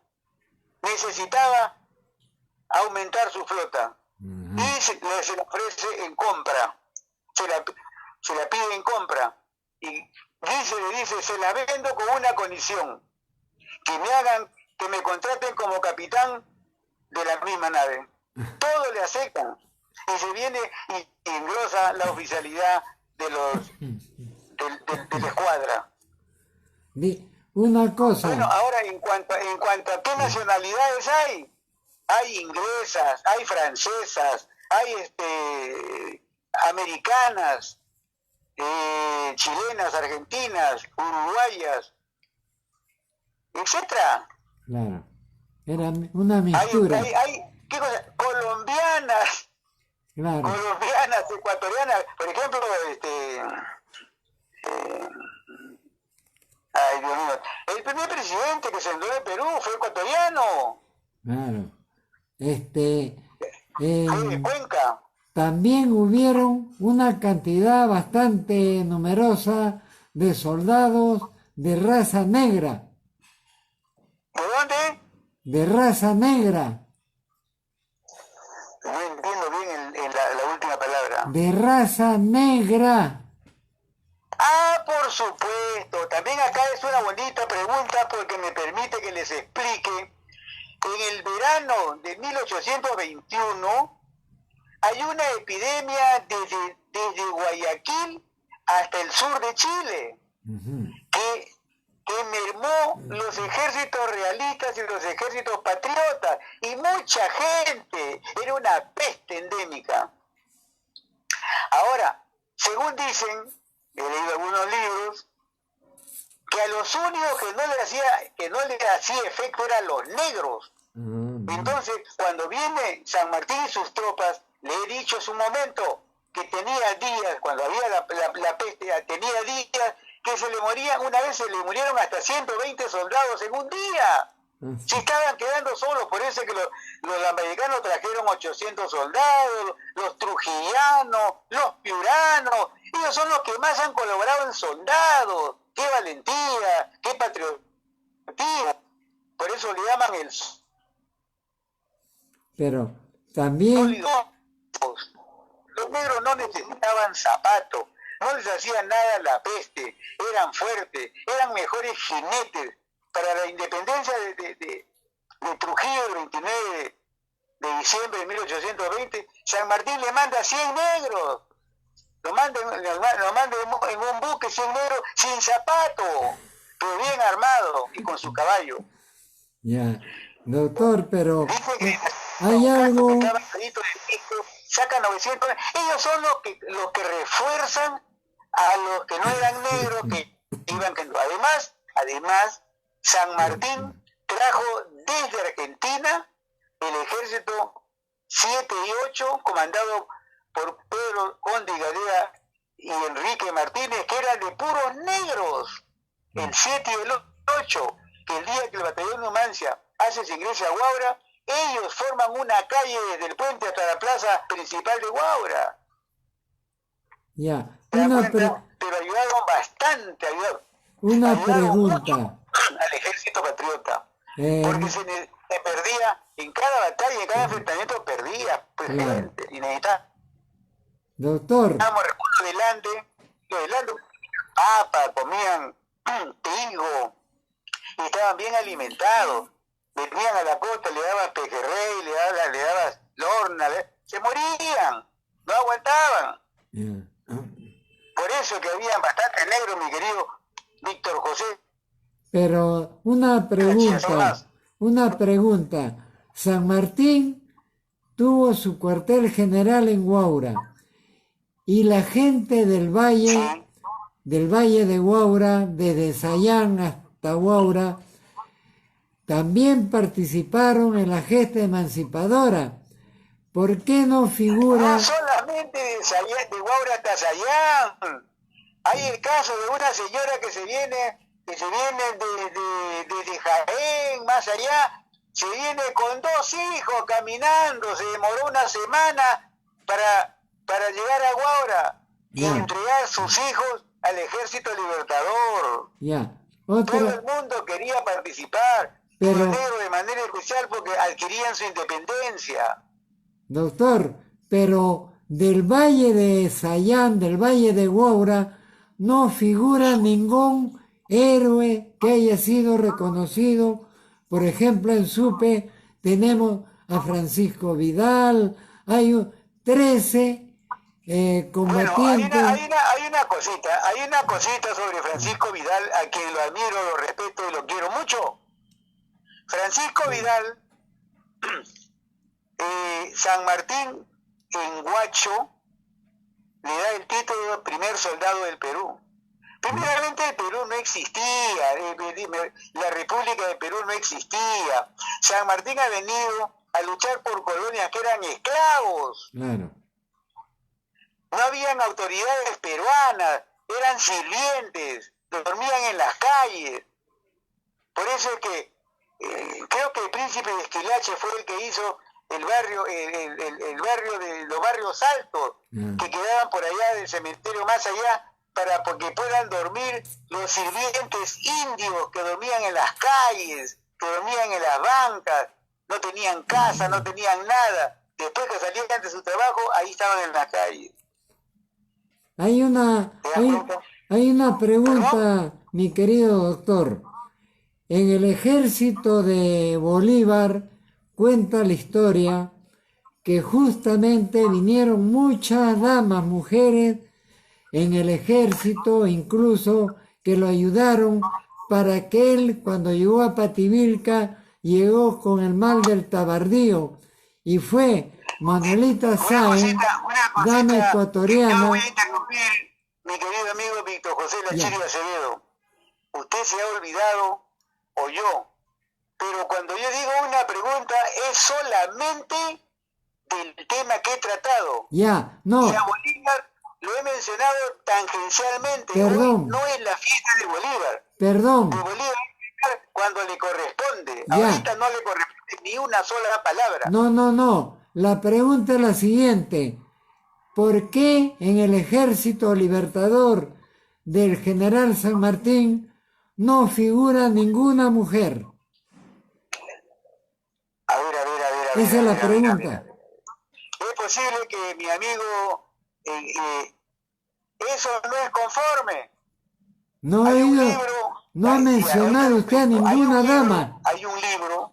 necesitaba aumentar su flota y se la ofrece en compra, se la pide en compra y Guise le dice: se la vendo con una condición, que me contraten como capitán de la misma nave. Todos le aceptan y se viene y engrosa la oficialidad de la escuadra. Una cosa. Bueno, ahora en cuanto a qué nacionalidades hay inglesas, hay francesas, hay americanas, chilenas, argentinas, uruguayas, etcétera. Claro, era una mistura. Hay ¿qué cosa? Colombianas, Claro. colombianas, ecuatorianas, por ejemplo, ay, Dios mío, el primer presidente que se fundó de Perú fue ecuatoriano. Claro. Fue de Cuenca. También hubieron una cantidad bastante numerosa de soldados de raza negra. ¿De dónde? De raza negra. No entiendo bien la última palabra. De raza negra. Ah, por supuesto. También acá es una bonita pregunta porque me permite que les explique. En el verano de 1821 hay una epidemia desde Guayaquil hasta el sur de Chile que mermó los ejércitos realistas y los ejércitos patriotas y mucha gente. Era una peste endémica. Ahora, según dicen, he leído algunos libros, que a los únicos que no le hacía efecto eran los negros. Entonces, cuando viene San Martín y sus tropas, le he dicho en su momento que tenía días, cuando había la peste, tenía días que se le morían, una vez se le murieron hasta 120 soldados en un día. Se estaban quedando solos, por eso es que los americanos trajeron 800 soldados, los trujillanos, los piuranos, ellos son los que más han colaborado en soldados. ¡Qué valentía! ¡Qué patriotismo! Por eso le llaman el... Pero también... Los negros no necesitaban zapatos, no les hacía nada la peste, eran fuertes, eran mejores jinetes. Para la independencia de Trujillo el 29 de diciembre de 1820, San Martín le manda 100 negros. Lo manda en un buque 100 negros sin zapato, pero bien armado y con su caballo. Ya, doctor, pero hay algo... Sacan 900. Ellos son los que refuerzan a los que no eran negros, que iban... Además, San Martín trajo desde Argentina el ejército 7 y 8, comandado por Pedro Conde y Gadea y Enrique Martínez, que eran de puros negros. El 7 y el 8, que el día que el batallón Numancia hace su ingreso a Huaura, ellos forman una calle desde el puente hasta la plaza principal de Huaura. Ya, ¿Te das Una, cuenta? Pero ayudaron bastante, una ayudaron mucho pregunta. al ejército patriota. Eh, Porque se perdía, en cada batalla, en cada enfrentamiento perdía, pues, claro. gente, y necesitábamos Doctor, recursos delante, papa, comían trigo, y estaban bien alimentados. Venían a la costa, le daban pejerrey, le daban lorna, se morían, no aguantaban. Por eso que habían bastantes negros, mi querido Víctor José. pero una pregunta. San Martín tuvo su cuartel general en Huaura y la gente del valle de Huaura, desde Sayán hasta Huaura, también participaron en la gesta emancipadora. ¿Por qué no figura? No solamente de Huaura hasta Sayán. Hay el caso de una señora que se viene desde Jaén, más allá, se viene con 2 hijos caminando, se demoró una semana para llegar a Huaura y entregar sus hijos al Ejército Libertador. Todo el mundo quería participar, pero los negros de manera especial porque adquirían su independencia. Doctor, pero del Valle de Sayán, del Valle de Huaura, no figura ningún héroe que haya sido reconocido. Por ejemplo, en Supe tenemos a Francisco Vidal, hay 13 combatientes. Bueno, hay una cosita sobre Francisco Vidal, a quien lo admiro, lo respeto y lo quiero mucho. Francisco Vidal, San Martín en Huacho le da el título de primer soldado del Perú. Primeramente el Perú no existía, la República del Perú no existía. San Martín ha venido a luchar por colonias que eran esclavos. Claro. No habían autoridades peruanas, eran sirvientes, dormían en las calles. Por eso es que creo que el príncipe de Esquilache fue el que hizo el barrio de los barrios altos, que quedaban por allá del cementerio más allá, para que puedan dormir los sirvientes indios que dormían en las calles, que dormían en las bancas, no tenían casa, no tenían nada. Después que salían de su trabajo, ahí estaban en las calles. Hay una pregunta, mi querido doctor. En el ejército de Bolívar cuenta la historia que justamente vinieron muchas damas, mujeres, en el ejército, incluso que lo ayudaron para que él, cuando llegó a Pativilca, llegó con el mal del tabardío y fue Manuelita Sáenz, dama ecuatoriana. Yo voy a interrumpir, mi querido amigo Víctor José Lachiri Acevedo. Usted se ha olvidado, o yo, pero cuando yo digo una pregunta es solamente del tema que he tratado. No. Y a Bolívar lo he mencionado tangencialmente. Perdón. Hoy no es la fiesta de Bolívar. Perdón. De Bolívar cuando le corresponde. Ahorita no le corresponde ni una sola palabra. No. La pregunta es la siguiente. ¿Por qué en el ejército libertador del general San Martín no figura ninguna mujer? A ver. Esa es la pregunta. Es posible que mi amigo eso no es conforme. No ha mencionado usted a ninguna dama. Hay un libro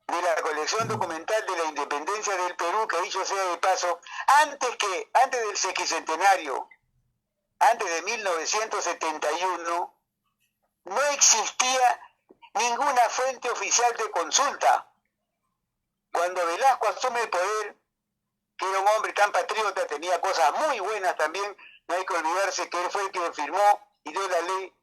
de la colección documental de la independencia del Perú, que dicho sea de paso, antes del sesquicentenario, antes de 1971, no existía ninguna fuente oficial de consulta. Cuando Velasco asume el poder, que era un hombre tan patriota, tenía cosas muy buenas también, no hay que olvidarse que él fue el que firmó y dio la ley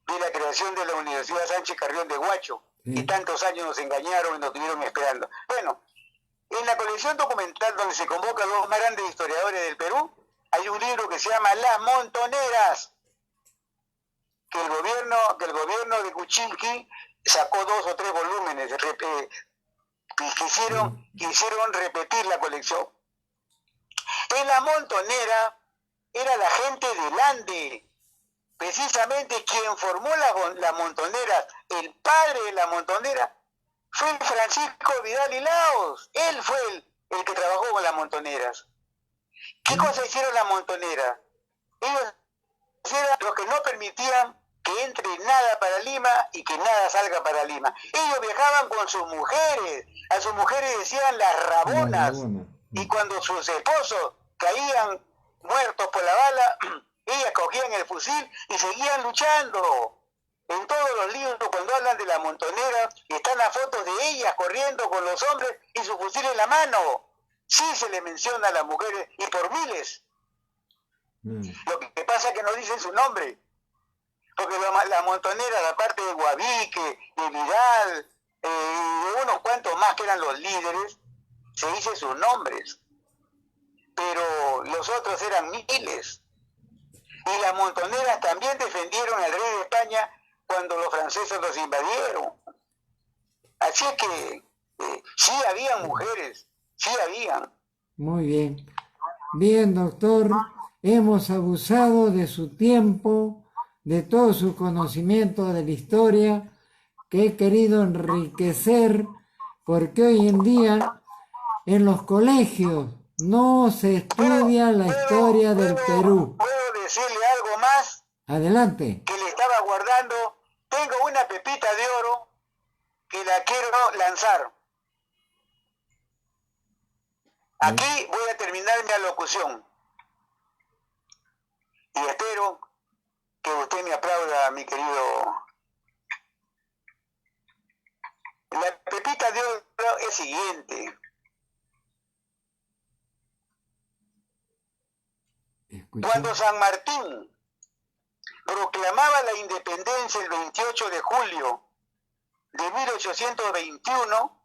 de la creación de la Universidad Sánchez Carrión de Huacho, y tantos años nos engañaron y nos estuvieron esperando. Bueno, en la colección documental donde se convocan los más grandes historiadores del Perú, hay un libro que se llama Las Montoneras, que el gobierno de Kuczynski sacó 2 o 3 volúmenes, quisieron repetir la colección. En la Montonera era la gente del Ande, precisamente quien formó la Montonera, el padre de la Montonera, fue Francisco Vidal y Laos. Él fue el que trabajó con las montoneras. ¿Qué cosa hicieron las montoneras? Ellos eran los que no permitían que entre nada para Lima y que nada salga para Lima. Ellos viajaban con sus mujeres, a sus mujeres decían las rabonas, y cuando sus esposos caían muertos por la bala, ellas cogían el fusil y seguían luchando. En todos los libros, cuando hablan de la montonera, están las fotos de ellas corriendo con los hombres y su fusil en la mano. Sí se le menciona a las mujeres, y por miles. Lo que pasa es que no dicen su nombre. Porque la montonera, aparte de Guavique, de Vidal, y de unos cuantos más que eran los líderes, se dice sus nombres. Pero los otros eran miles. Y las montoneras también defendieron al rey de España cuando los franceses los invadieron. Así es que sí habían mujeres, sí habían. Muy bien. Bien, doctor, hemos abusado de su tiempo, de todo su conocimiento de la historia, que he querido enriquecer, porque hoy en día en los colegios no se estudia la historia del Perú. ¿Puedo decirle algo más? Adelante. Que le estaba guardando. Tengo una pepita de oro que la quiero lanzar. Aquí voy a terminar mi alocución. Y espero que usted me aplauda, mi querido. La pepita de oro es siguiente. Escucha. Cuando San Martín proclamaba la independencia el 28 de julio de 1821,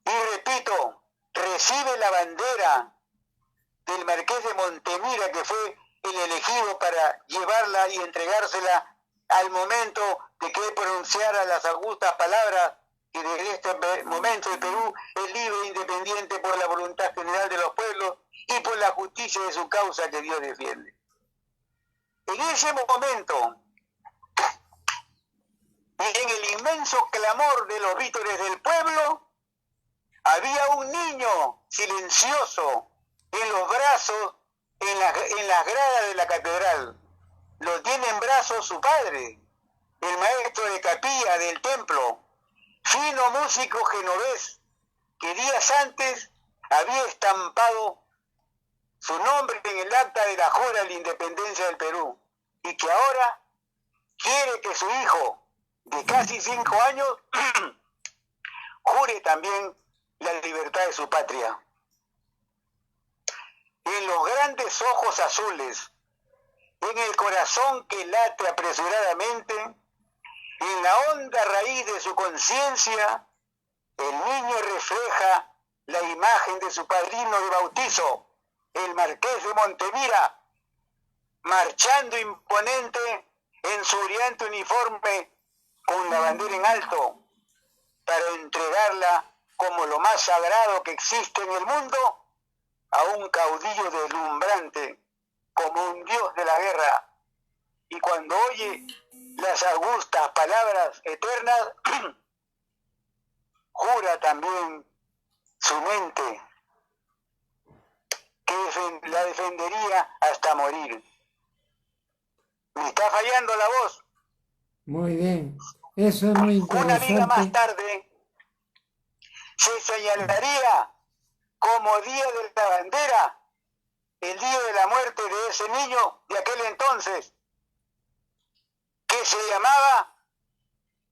y repito, recibe la bandera del marqués de Montemira, que fue el elegido para llevarla y entregársela al momento de que pronunciara las augustas palabras que desde este momento el Perú es libre e independiente por la voluntad general de los pueblos y por la justicia de su causa que Dios defiende. En ese momento, y en el inmenso clamor de los vítores del pueblo, había un niño silencioso en los brazos, en las gradas de la catedral. Lo tiene en brazos su padre, el maestro de capilla del templo, fino músico genovés, que días antes había estampado su nombre en el acta de la jura de la independencia del Perú, y que ahora quiere que su hijo, de casi 5 años, jure también la libertad de su patria. En los grandes ojos azules, en el corazón que late apresuradamente, en la honda raíz de su conciencia, el niño refleja la imagen de su padrino de bautizo, el marqués de Montemira, marchando imponente en su brillante uniforme con la bandera en alto, para entregarla como lo más sagrado que existe en el mundo a un caudillo deslumbrante, como un dios de la guerra. Y cuando oye las augustas palabras eternas, jura también su mente que la defendería hasta morir. ¿Me está fallando la voz? Muy bien, eso es muy Una vida más interesante. tarde se señalaría como Día de la Bandera el día de la muerte de ese niño de aquel entonces, que se llamaba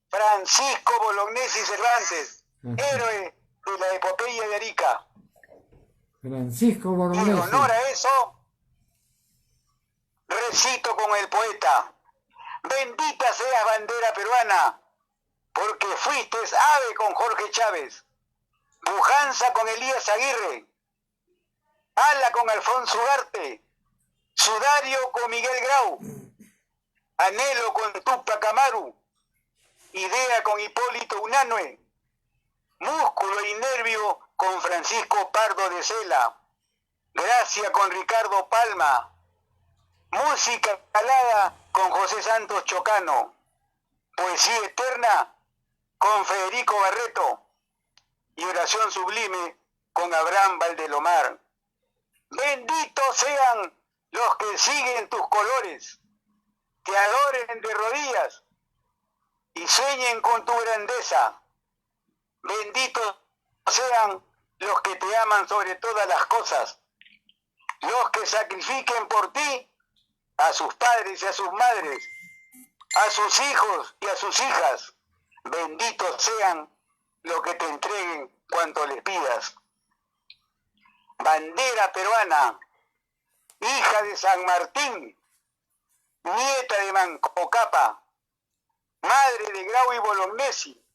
Francisco Bolognesi Cervantes, héroe de la epopeya de Arica. Francisco Y en Bolognesi. honor a eso, recito con el poeta: bendita seas bandera peruana, porque fuiste ave con Jorge Chávez, pujanza con Elías Aguirre, ala con Alfonso Ugarte, sudario con Miguel Grau, anhelo con Tupac Amaru, idea con Hipólito Unanue, músculo y nervio con Francisco Pardo de Sela, Gracia con Ricardo Palma, música calada con José Santos Chocano, poesía eterna con Federico Barreto y oración sublime con Abraham Valdelomar. Benditos sean los que siguen tus colores, te adoren de rodillas y sueñen con tu grandeza. Benditos sean los que te aman sobre todas las cosas, los que sacrifiquen por ti a sus padres y a sus madres, a sus hijos y a sus hijas. Benditos sean los que te entreguen cuanto les pidas. Bandera peruana, hija de San Martín, nieta de Manco Cápac, madre de Grau y Bolognesi,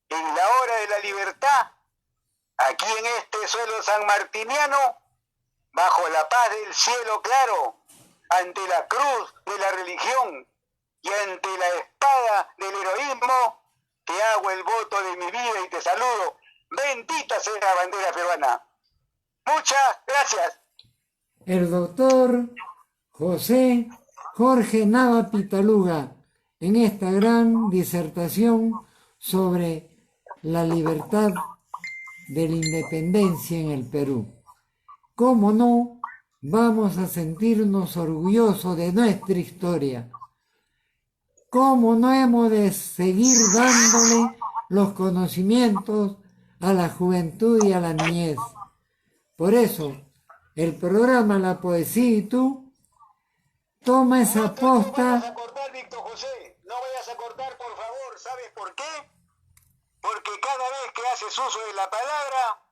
en la hora de la libertad, aquí en este suelo sanmartiniano, bajo la paz del cielo claro, ante la cruz de la religión y ante la espada del heroísmo, te hago el voto de mi vida y te saludo. Bendita sea la bandera peruana. Muchas gracias. El doctor José Jorge Nava Pitaluga, en esta gran disertación sobre la libertad de la independencia en el Perú. ¿Cómo no vamos a sentirnos orgullosos de nuestra historia? ¿Cómo no hemos de seguir dándole los conocimientos a la juventud y a la niñez? Por eso, el programa La Poesía y Tú toma esa posta. No vayas a cortar, Víctor José, no vayas a cortar, por favor. ¿Sabes por qué? Porque cada vez que haces uso de la palabra,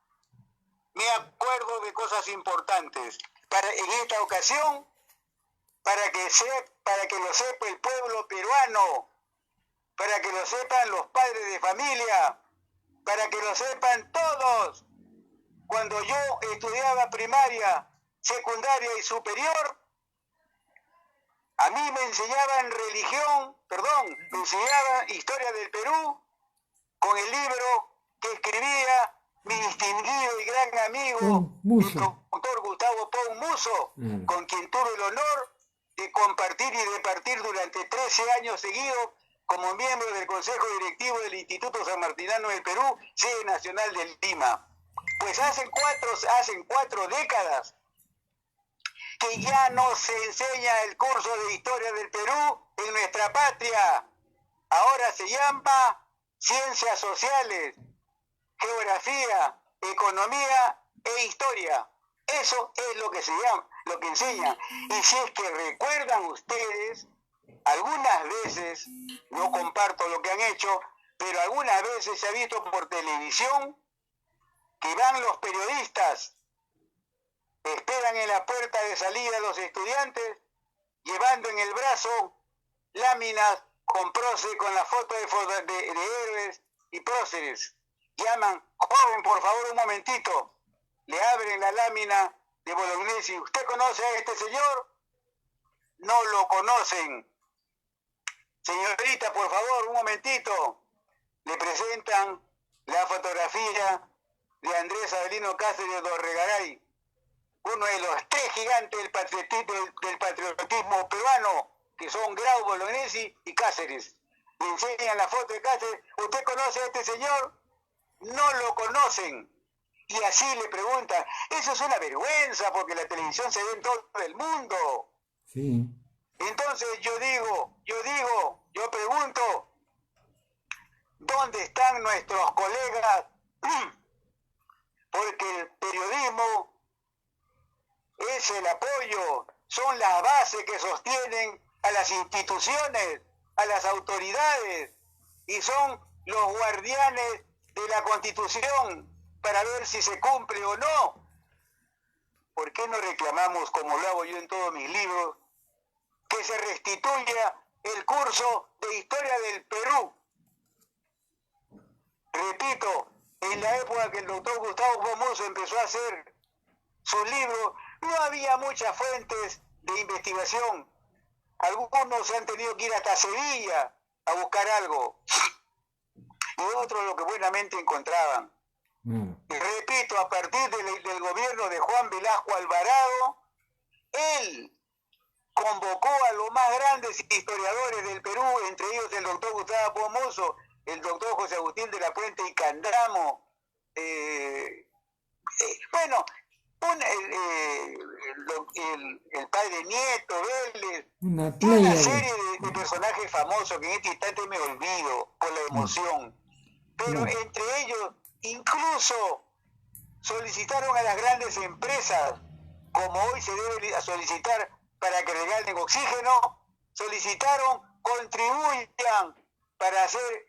me acuerdo de cosas importantes. En esta ocasión, para que lo sepa el pueblo peruano, para que lo sepan los padres de familia, para que lo sepan todos. Cuando yo estudiaba primaria, secundaria y superior, a mí me enseñaban me enseñaban historia del Perú con el libro que escribía mi distinguido y gran amigo, el doctor Gustavo Pon Muso, con quien tuve el honor de compartir y repartir durante 13 años seguidos como miembro del Consejo Directivo del Instituto Sanmartiniano del Perú, sede nacional de Lima. Pues hacen cuatro décadas que ya no se enseña el curso de Historia del Perú en nuestra patria. Ahora se llama Ciencias Sociales, Geografía, Economía e Historia. Eso es lo que se llama, lo que enseña. Y si es que recuerdan ustedes, algunas veces, no comparto lo que han hecho, pero algunas veces se ha visto por televisión que van los periodistas, esperan en la puerta de salida a los estudiantes, llevando en el brazo láminas con la foto de héroes y próceres. Llaman, joven, por favor, un momentito. Le abren la lámina de Bolognesi. ¿Usted conoce a este señor? No lo conocen. Señorita, por favor, un momentito. Le presentan la fotografía de Andrés Avelino Cáceres Dorregaray, uno de los tres gigantes del patriotismo peruano, que son Grau, Bolognesi y Cáceres. Le enseñan la foto de Cáceres. ¿Usted conoce a este señor? No lo conocen. Y así le preguntan. Eso es una vergüenza, porque la televisión se ve en todo el mundo. Sí. Entonces yo pregunto, ¿dónde están nuestros colegas? Porque el periodismo es el apoyo, son las bases que sostienen a las instituciones, a las autoridades, y son los guardianes de la Constitución para ver si se cumple o no. ¿Por qué no reclamamos, como lo hago yo en todos mis libros, que se restituya el curso de Historia del Perú? Repito, en la época que el doctor Gustavo Pon Muso empezó a hacer sus libros, no había muchas fuentes de investigación. Algunos se han tenido que ir hasta Sevilla a buscar algo, y otros lo que buenamente encontraban. repito, a partir del gobierno de Juan Velasco Alvarado, él convocó a los más grandes historiadores del Perú, entre ellos el doctor Gustavo Pomuso, el doctor José Agustín de la Puente y Candamo, bueno, el padre Nieto, Vélez, y una serie de personajes famosos que en este instante me olvido por la emoción. Pero entre ellos, incluso solicitaron a las grandes empresas, como hoy se debe solicitar para que regalen oxígeno, solicitaron, contribuyan para hacer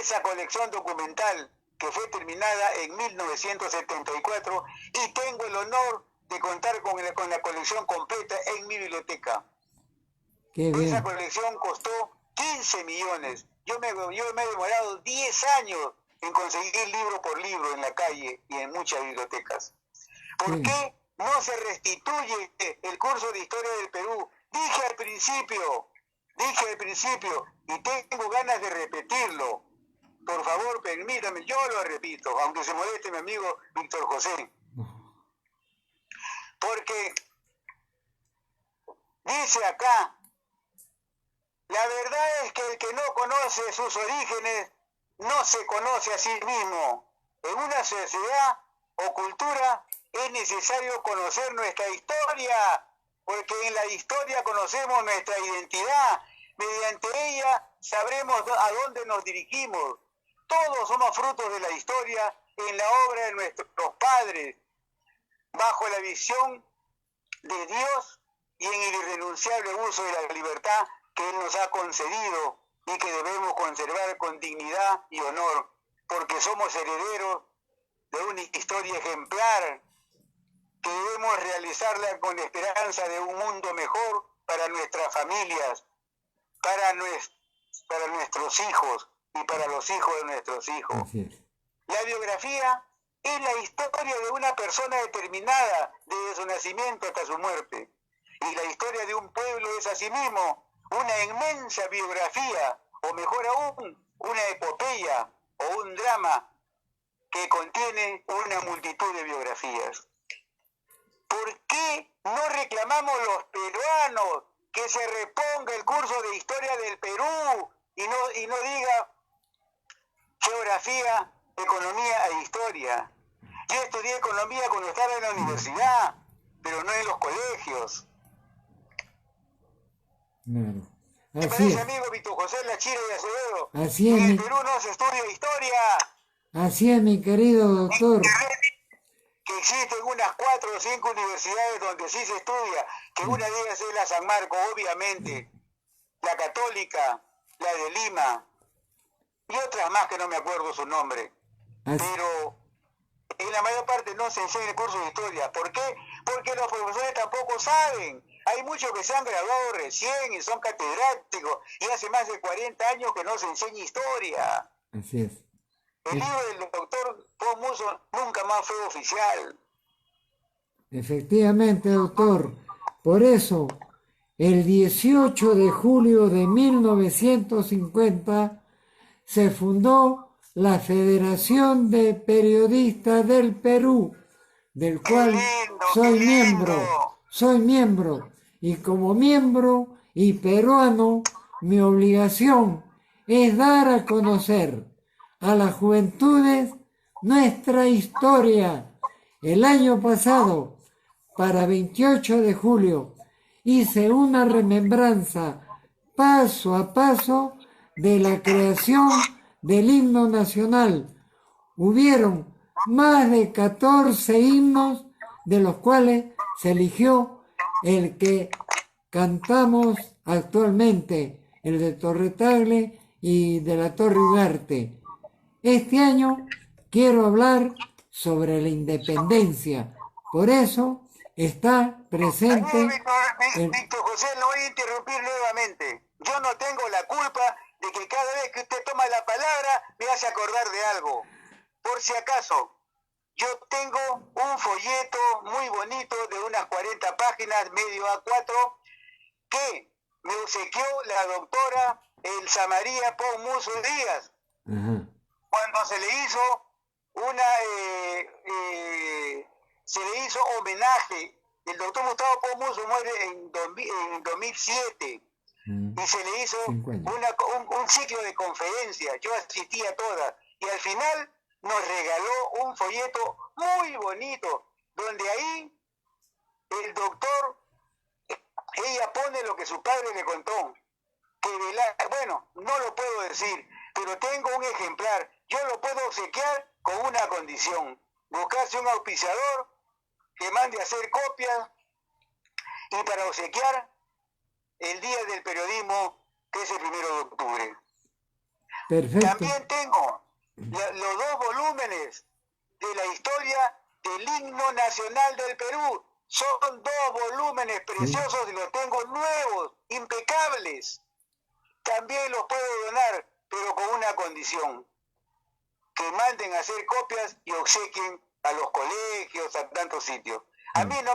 esa colección documental que fue terminada en 1974 y tengo el honor de contar con la colección completa en mi biblioteca. Esa colección costó 15 millones. Yo me he demorado 10 años en conseguir libro por libro en la calle y en muchas bibliotecas. ¿Por qué no se restituye el curso de historia del Perú? Dije al principio, y tengo ganas de repetirlo. Por favor, permítame, yo lo repito, aunque se moleste mi amigo Víctor José. Porque dice acá, la verdad es que el que no conoce sus orígenes no se conoce a sí mismo. En una sociedad o cultura es necesario conocer nuestra historia, porque en la historia conocemos nuestra identidad. Mediante ella sabremos a dónde nos dirigimos. Todos somos frutos de la historia en la obra de nuestros padres, bajo la visión de Dios y en el irrenunciable uso de la libertad que Él nos ha concedido y que debemos conservar con dignidad y honor, porque somos herederos de una historia ejemplar que debemos realizarla con la esperanza de un mundo mejor para nuestras familias, para nuestros hijos y para los hijos de nuestros hijos. La biografía es la historia de una persona determinada desde su nacimiento hasta su muerte. Y la historia de un pueblo es asimismo una inmensa biografía, o mejor aún, una epopeya o un drama que contiene una multitud de biografías. ¿Por qué no reclamamos los peruanos que se reponga el curso de historia del Perú y no diga geografía, economía e historia? Yo estudié economía cuando estaba en la universidad, pero no en los colegios. Claro. ¿Te parece, amigo Víctor José Lachira de Acevedo? Así es. En el Perú no se estudia historia. Así es, mi querido doctor. Que existen unas 4 o 5 universidades donde sí se estudia, que una de ellas es la San Marcos, obviamente, la Católica, la de Lima, y otras más que no me acuerdo su nombre. Pero en la mayor parte no se enseña el curso de historia. ¿Por qué? Porque los profesores tampoco saben. Hay muchos que se han graduado recién y son catedráticos, y hace más de 40 años que no se enseña historia. Así es. El libro del doctor Pomuso nunca más fue oficial. Efectivamente, doctor. Por eso, el 18 de julio de 1950 se fundó la Federación de Periodistas del Perú, del cual soy miembro, y como miembro y peruano, mi obligación es dar a conocer a las juventudes nuestra historia. El año pasado, para 28 de julio, hice una remembranza paso a paso de la creación del himno nacional. Hubieron más de 14 himnos, de los cuales se eligió el que cantamos actualmente, el de Torre Tagle y de la Torre Ugarte. Este año quiero hablar sobre la independencia, por eso está presente... Víctor José, lo voy a interrumpir nuevamente. Yo no tengo la culpa de que cada vez que usted toma la palabra me hace acordar de algo. Por si acaso, yo tengo un folleto muy bonito de unas 40 páginas, medio A4, que me obsequió la doctora Elsa María Pomuso Díaz. Cuando se le hizo se le hizo homenaje. El doctor Gustavo Pomuso muere en 2007 y se le hizo un ciclo de conferencias. Yo asistí a todas y al final nos regaló un folleto muy bonito donde ahí el doctor, ella pone lo que su padre le contó. Bueno, no lo puedo decir, pero tengo un ejemplar. Yo lo puedo obsequiar con una condición: buscarse un auspiciador que mande a hacer copias y para obsequiar el Día del Periodismo, que es el 1 de octubre. Perfecto. También tengo los 2 volúmenes de la historia del himno nacional del Perú. Son 2 volúmenes preciosos y los tengo nuevos, impecables. También los puedo donar, pero con una condición: que manden a hacer copias y obsequien a los colegios, a tantos sitios. A mí no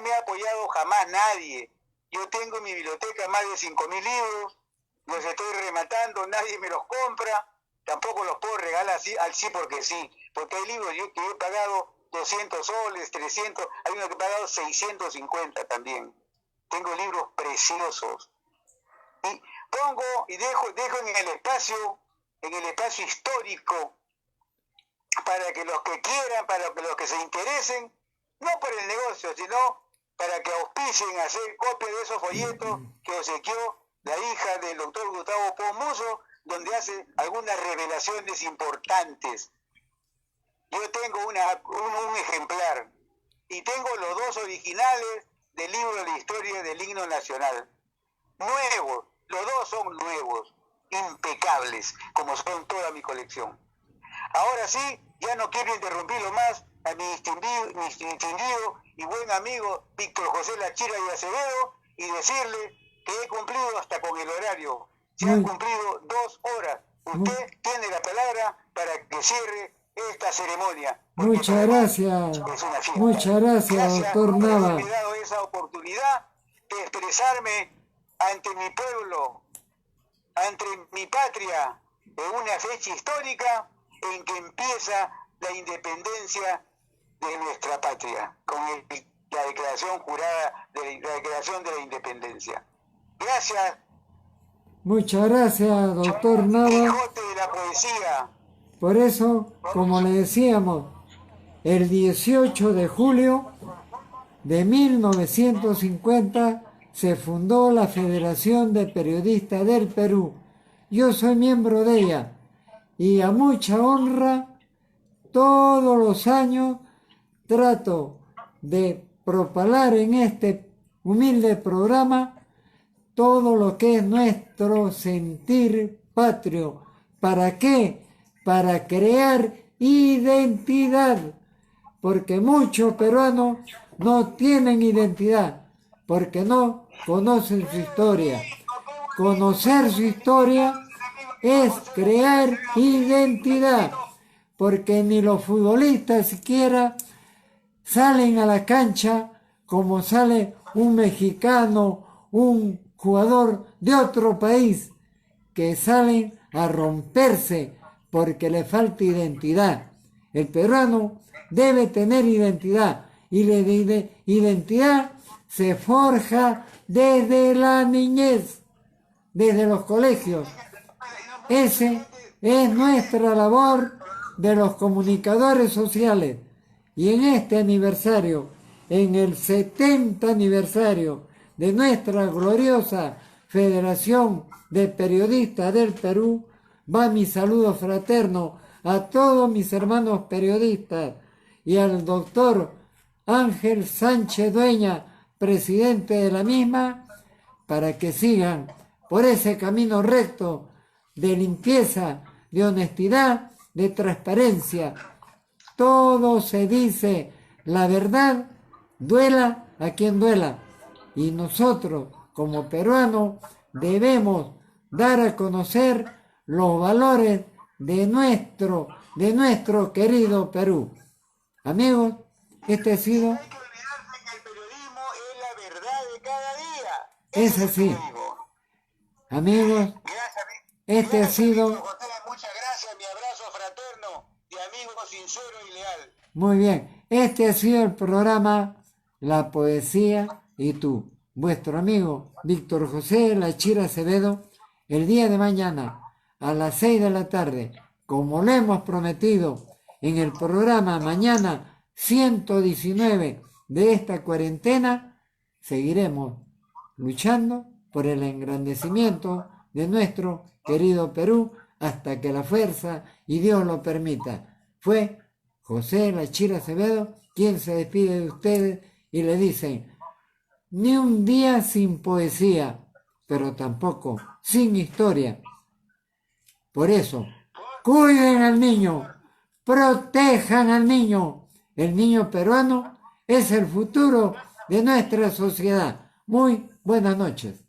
me ha apoyado jamás nadie. Yo tengo en mi biblioteca más de 5.000 libros, los estoy rematando, nadie me los compra, tampoco los puedo regalar así, al sí porque sí, porque hay libros que yo he pagado 200 soles, 300, hay uno que he pagado 650 también. Tengo libros preciosos. Y pongo y dejo en el espacio histórico, para que los que quieran, para que los que se interesen, no por el negocio, sino para que auspicien a hacer copia de esos folletos que obsequió la hija del doctor Gustavo Pomuso, donde hace algunas revelaciones importantes. Yo tengo un ejemplar y tengo los 2 originales del libro de la historia del himno nacional. Nuevos, los 2 son nuevos, impecables, como son toda mi colección. Ahora sí, ya no quiero interrumpirlo más a mi distinguido y buen amigo Víctor José Lachira y Acevedo, y decirle que he cumplido hasta con el horario. Se han cumplido 2 horas. Usted tiene la palabra para que cierre esta ceremonia. Muchas gracias. Muchas gracias, doctor Nava. Por haberme dado esa oportunidad de expresarme ante mi pueblo, ante mi patria, en una fecha histórica en que empieza la independencia de nuestra patria, con la declaración jurada, la declaración de la independencia. Gracias. Muchas gracias, doctor Nava. Quijote de la poesía. Por eso, como le decíamos, el 18 de julio de 1950 se fundó la Federación de Periodistas del Perú. Yo soy miembro de ella y a mucha honra todos los años trato de propalar en este humilde programa todo lo que es nuestro sentir patrio. ¿Para qué? Para crear identidad, porque muchos peruanos no tienen identidad, porque no conocen su historia. Conocer su historia es crear identidad, porque ni los futbolistas siquiera salen a la cancha como sale un mexicano, un jugador de otro país, que salen a romperse porque le falta identidad. El peruano debe tener identidad, y la identidad se forja desde la niñez, desde los colegios. Esa es nuestra labor de los comunicadores sociales. Y en este aniversario, en el 70 aniversario de nuestra gloriosa Federación de Periodistas del Perú, va mi saludo fraterno a todos mis hermanos periodistas y al doctor Ángel Sánchez Dueña, presidente de la misma, para que sigan por ese camino recto de limpieza, de honestidad, de transparencia. Todo se dice la verdad, duela a quien duela. Y nosotros, como peruanos, debemos dar a conocer los valores de nuestro querido Perú. Amigos, este ha sido... Hay que olvidarse que el periodismo es la verdad de cada día. Es así. Amigos, este ha sido... Muchas gracias, mi abrazo fraterno y amigo sincero. Muy bien, este ha sido el programa La Poesía y tú. Vuestro amigo Víctor José La Chira Acevedo, el día de mañana a las 6 de la tarde, como lo hemos prometido en el programa mañana 119 de esta cuarentena, seguiremos luchando por el engrandecimiento de nuestro querido Perú hasta que la fuerza y Dios lo permita. Fue José La Chira Acevedo quien se despide de ustedes y le dicen: ni un día sin poesía, pero tampoco sin historia. Por eso, cuiden al niño, protejan al niño. El niño peruano es el futuro de nuestra sociedad. Muy buenas noches.